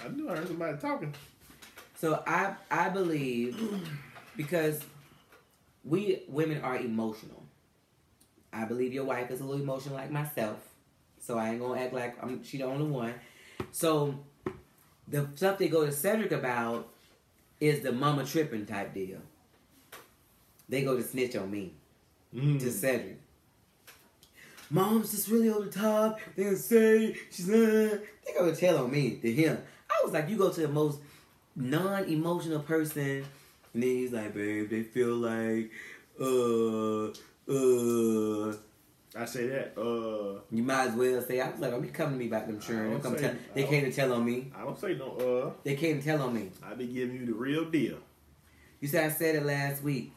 I knew I heard somebody talking. So I believe, because we women are emotional. I believe your wife is a little emotional like myself. So I ain't gonna act like she the only one. So the stuff they go to Cedric about is the mama tripping type deal. They go to snitch on me. To Cedric. Mom's just really over the top. They're gonna say she's they go to tell on me to him. I was like, you go to the most non-emotional person, and then he's like, babe, they feel like I say that. You might as well say, I was like, don't be coming to me about them children. They came to tell on me. I don't say no. They came to tell on me. I be giving you the real deal. You said I said it last week.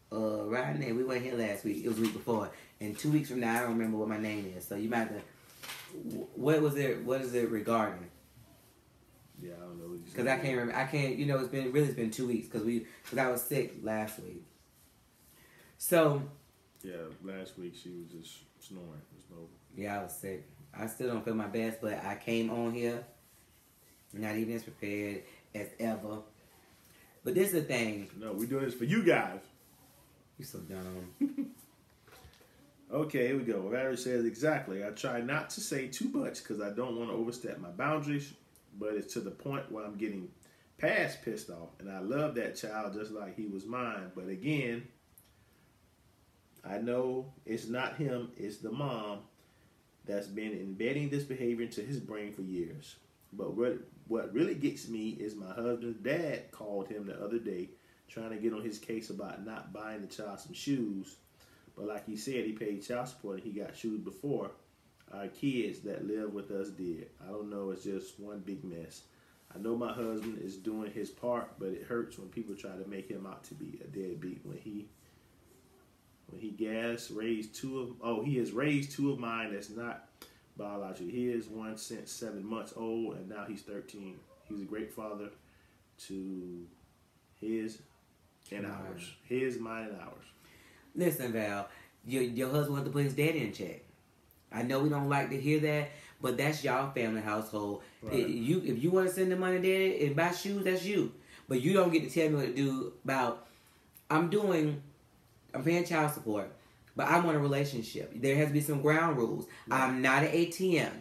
Right now, we weren't here last week. It was the week before. And 2 weeks from now, I don't remember what my name is. So you might have to. What was it? What is it regarding? Yeah, I don't know. Because I can't remember. I can't. You know, it's been 2 weeks because I was sick last week. So. Yeah, last week she was just snoring. Yeah, I was sick. I still don't feel my best, but I came on here not even as prepared as ever. But this is the thing. No, we're doing this for you guys. You so dumb. Okay, here we go. Valerie says, exactly. I try not to say too much because I don't want to overstep my boundaries, but it's to the point where I'm getting past pissed off. And I love that child just like he was mine. But again, I know it's not him, it's the mom that's been embedding this behavior into his brain for years. But what really gets me is my husband's dad called him the other day trying to get on his case about not buying the child some shoes. But like he said, he paid child support and he got shoes before our kids that live with us did. I don't know, it's just one big mess. I know my husband is doing his part, but it hurts when people try to make him out to be a deadbeat when he has raised two of mine that's not biological. He is one since 7 months old, and now he's 13. He's a great father to his and ours. His, mine, and ours. Listen, Val, your husband wants to put his daddy in check. I know we don't like to hear that, but that's y'all family household. Right. If you want to send the money to daddy and buy shoes, that's you. But you don't get to tell me what to do about, I'm paying child support, but I want a relationship. There has to be some ground rules. Right. I'm not an ATM.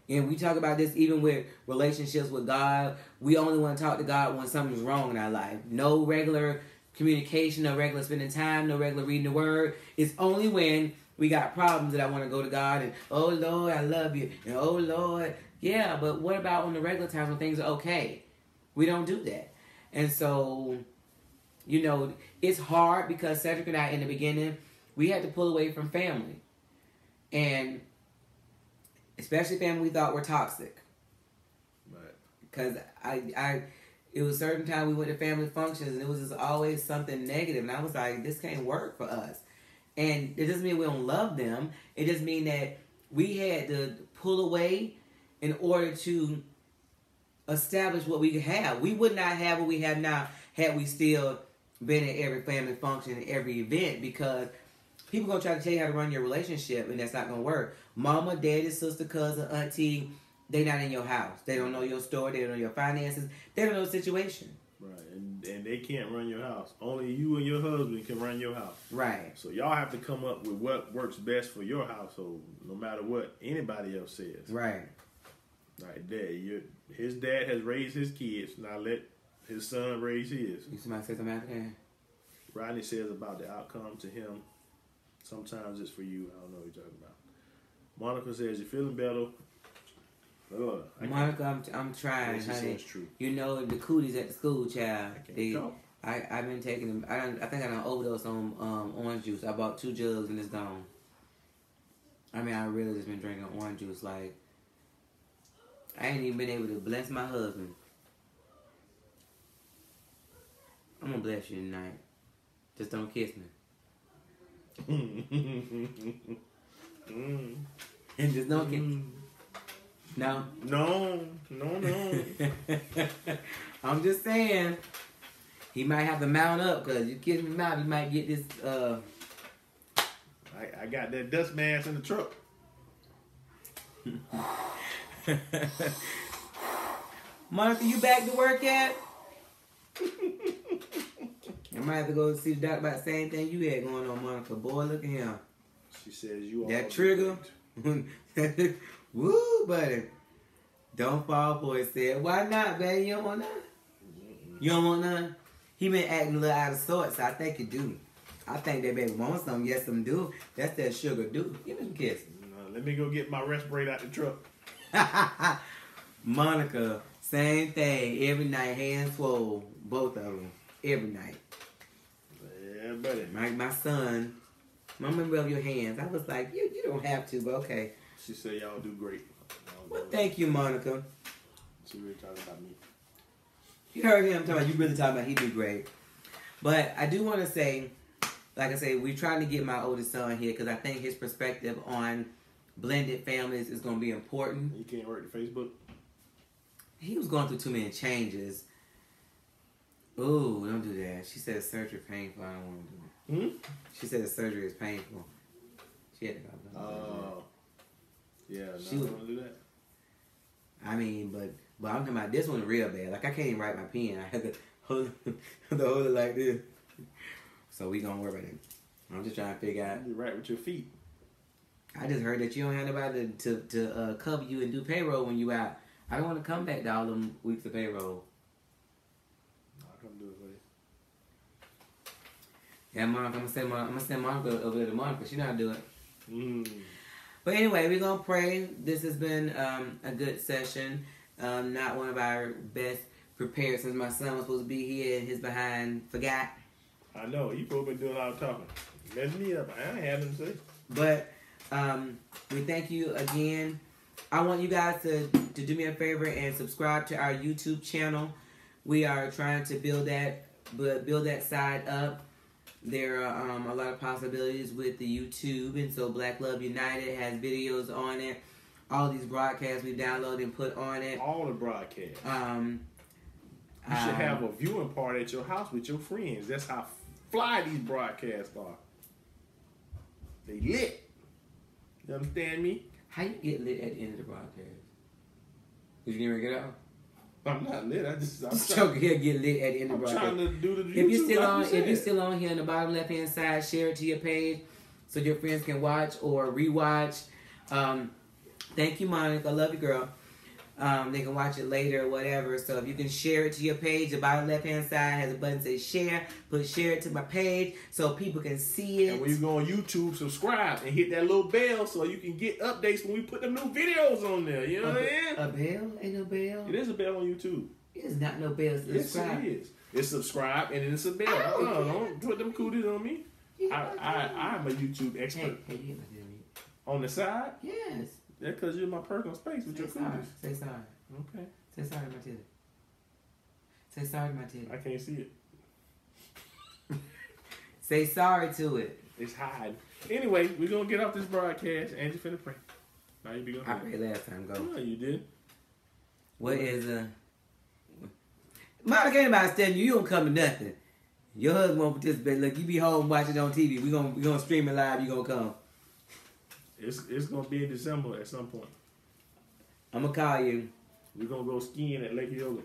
And we talk about this even with relationships with God. We only want to talk to God when something's wrong in our life. No regular communication, no regular spending time, no regular reading the word. It's only when we got problems that I want to go to God and, oh Lord, I love you. And oh Lord, yeah, but what about on the regular times when things are okay? We don't do that. And so, you know, it's hard because Cedric and I, in the beginning, we had to pull away from family. And especially family we thought were toxic. Right. Because it was a certain time we went to family functions and it was just always something negative. And I was like, this can't work for us. And it doesn't mean we don't love them. It just means that we had to pull away in order to establish what we could have. We would not have what we have now had we still been at every family function and every event, because people going to try to tell you how to run your relationship and that's not going to work. Mama, daddy, sister, cousin, auntie, they not in your house. They don't know your story. They don't know your finances. They don't know the situation. Right, and they can't run your house. Only you and your husband can run your house. Right. So y'all have to come up with what works best for your household, no matter what anybody else says. Right. Right there. His dad has raised his kids. Now let his son raise his. You somebody say something after that? Rodney says about the outcome to him, sometimes it's for you. I don't know what you're talking about. Monica says, you're feeling better. Monica, I'm trying, honey. True. You know the cooties at the school, child. I've been taking them. I think I done overdosed on orange juice. I bought 2 jugs and it's gone. I mean, I really just been drinking orange juice. Like, I ain't even been able to bless my husband. I'm gonna bless you tonight. Just don't kiss me. And just don't kiss me. No. No. I'm just saying, he might have to mount up, because you kiss me out, you might get this. I got that dust mask in the truck. Monica, you back to work yet? I might have to go see the doctor about the same thing you had going on, Monica. Boy, look at him. She says you That all trigger. great. Woo, buddy. Don't fall for it, said. Why not, baby? You don't want none? You don't want none? He been acting a little out of sorts, so I think you do. I think that baby wants some. Yes, some do. That's that sugar do. Give me some kisses. Let me go get my respirator out the truck. Monica, same thing. Every night, hands swole. Both of them. Every night. Yeah, buddy. My son, Mama, rub your hands. I was like, you don't have to, but okay. She said y'all do great. Well, thank you, Monica. She really talking about me. You heard him talking about, you really talking about he do great. But I do want to say, like I say, we're trying to get my oldest son here because I think his perspective on blended families is going to be important. You can't work the Facebook? He was going through too many changes. Ooh, don't do that. She said surgery painful. I don't want to do it. She said the surgery is painful. She had to go. Oh. Yeah, no, She I was- don't want to do that. I mean, but I'm talking about this one real bad. Like I can't even write my pen. I had to hold it like this. So we gonna work on it. I'm just trying to figure out. You right with your feet. I just heard that you don't have nobody to cover you and do payroll when you out. I don't want to come back to all them weeks of payroll. I'll come do it for you. Yeah, Monica, I'm gonna send Monica over there to Monica. She know how to do it. Mm. But anyway, we're gonna pray. This has been a good session. Not one of our best prepared since my son was supposed to be here and his behind forgot. I know. You probably been doing all the talking. Mess me up. I ain't having to say. But we thank you again. I want you guys to do me a favor and subscribe to our YouTube channel. We are trying to build that side up. There are a lot of possibilities with the YouTube, and so Black Love United has videos on it. All these broadcasts we download and put on it. All the broadcasts. You should have a viewing party at your house with your friends. That's how fly these broadcasts are. They lit. You understand me? How you get lit at the end of the broadcast? Did you never get out? I'm not lit. I'm Joker here get lit at the end of the I'm broadcast. trying to do the If you're YouTube still like on, you if you're said. still on here in the bottom left hand side, share it to your page so your friends can watch or rewatch. Thank you, Monica. I love you, girl. They can watch it later or whatever. So if you can share it to your page, the bottom left hand side has a button that says share. Put share it to my page so people can see it. And when you go on YouTube, subscribe and hit that little bell so you can get updates when we put them new videos on there. You know what I'm saying? A bell? Ain't no bell. It is a bell on YouTube. It is not no bell. Yes, Subscribe. it is. It's subscribe and then it's a bell. Oh, Don't put them cooties on me. I'm a YouTube expert. Hey, you get my deal. On the side? Yes. That's because you're in my personal space with Say your sorry. cooties. Say sorry. Okay. Say sorry to my titty. Say sorry to my titty. I can't see it. Say sorry to it. It's hiding. Anyway, we're going to get off this broadcast. Angie finna pray. Now you be going I prayed last time. Go. No, you did. What is Monica, ain't nobody telling you don't come to nothing. Your husband won't participate. Look, you be home watching on TV. We gonna stream it live. You gonna come? It's going to be in December at some point. I'm gonna call you. We're going to go skiing at Lake Yoga.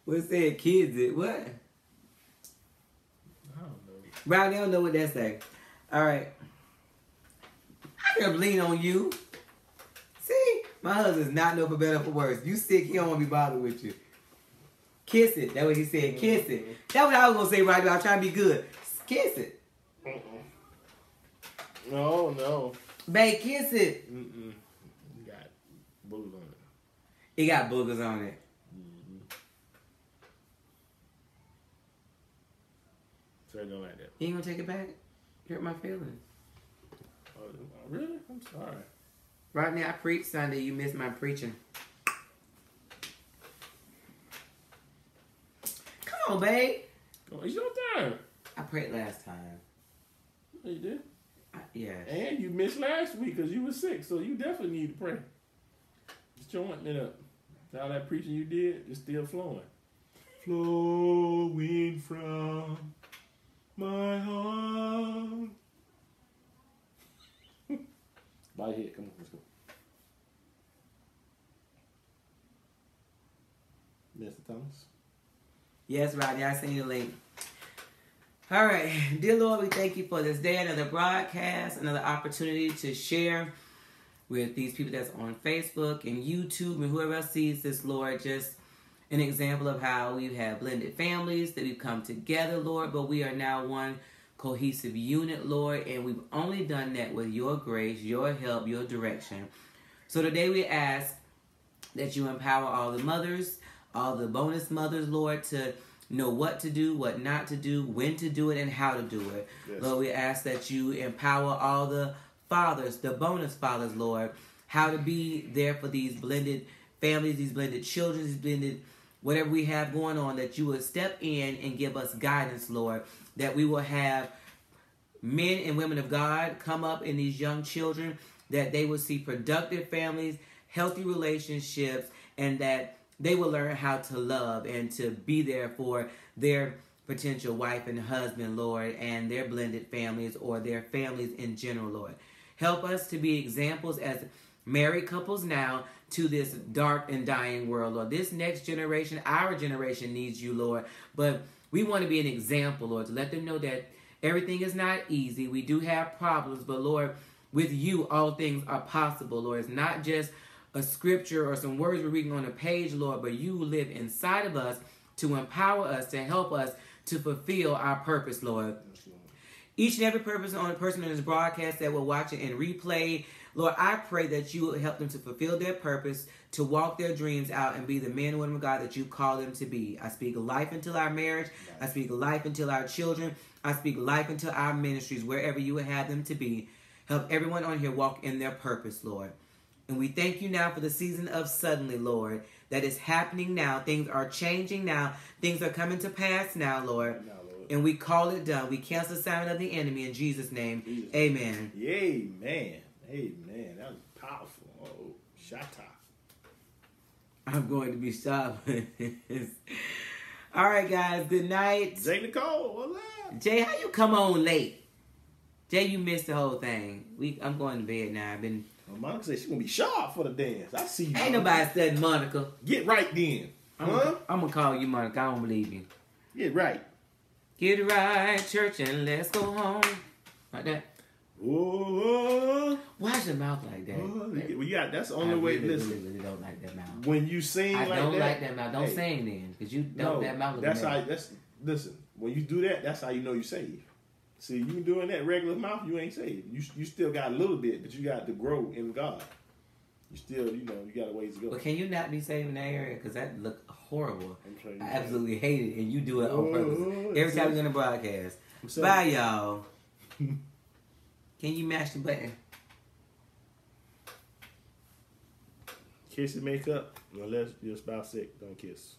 What said kids? It what? I don't know. Right, they don't know what that say. All right. I can lean on you. See, my husband's not no for better or for worse. You sick, he don't want to be bothered with you. Kiss it. That's what he said. Kiss it. That's what I was gonna say right now. I'm trying to be good. Kiss it. No. Babe, kiss it. You got boogers on it. It got boogers on it. So I don't like that. You ain't gonna take it back? Hurt my feelings. Oh, really? I'm sorry. Right now, I preach Sunday. You missed my preaching. Come on, babe. Come on, it's your turn. I prayed last time. Oh, you did? Yeah. And you missed last week because you were sick, so you definitely need to pray. Get your ointment up. All that preaching you did is still flowing. Flowing from my heart. Body head, come on, let's go. Mr. Thomas. Yes, Rodney, I seen the link. All right. Dear Lord, we thank you for this day, another broadcast, another opportunity to share with these people that's on Facebook and YouTube and whoever else sees this, Lord, just an example of how we've had blended families, that we've come together, Lord, but we are now one cohesive unit, Lord, and we've only done that with your grace, your help, your direction. So today we ask that you empower all the mothers, all the bonus mothers, Lord, to know what to do, what not to do, when to do it, and how to do it. Yes. Lord, we ask that you empower all the fathers, the bonus fathers, Lord, how to be there for these blended families, these blended children, these blended whatever we have going on, that you will step in and give us guidance, Lord, that we will have men and women of God come up in these young children, that they will see productive families, healthy relationships, and that they will learn how to love and to be there for their potential wife and husband, Lord, and their blended families or their families in general, Lord. Help us to be examples as married couples now to this dark and dying world, Lord. This next generation, our generation, needs you, Lord. But we want to be an example, Lord, to let them know that everything is not easy. We do have problems, but Lord, with you, all things are possible, Lord. It's not just a scripture or some words we're reading on a page, Lord, but you live inside of us to empower us, to help us to fulfill our purpose, Lord. Each and every person on this broadcast that will watch it and replay, Lord, I pray that you will help them to fulfill their purpose, to walk their dreams out and be the men and women of God that you call them to be. I speak life into our marriage. I speak life into our children. I speak life into our ministries, wherever you would have them to be. Help everyone on here walk in their purpose, Lord. And we thank you now for the season of suddenly, Lord, that is happening now. Things are changing now. Things are coming to pass now, Lord. And we call it done. We cancel the assignment of the enemy in Jesus' name. Amen. Amen. Amen. That was powerful. Oh, Shatta. I'm going to be stopped. All right, guys. Good night. Jay Nicole, what's up? Jay, how you come on late? Jay, you missed the whole thing. I'm going to bed now. Well, Monica said she's going to be sharp for the dance. I see you. Ain't nobody studying Monica. Get right then. I'm going to call you Monica. I don't believe you. Get right. Get right, church, and let's go home. Like that. Whoa. Why's your mouth like that? Well, yeah, that's the only way. Listen, I really don't like that mouth. When you sing like that. I don't like that mouth. Don't sing then. Because you don't that mouth. Listen, when you do that, that's how you know you're saved. See, you doing that regular mouth, you ain't saved. You still got a little bit, but you got to grow in God. You still, you got a ways to go. But can you not be saved in that area? Because that looked horrible. I absolutely hate it, and you do it on purpose. Every time you're going to broadcast. Bye, y'all. Can you mash the button? Kiss and make up. Unless your spouse sick, don't kiss.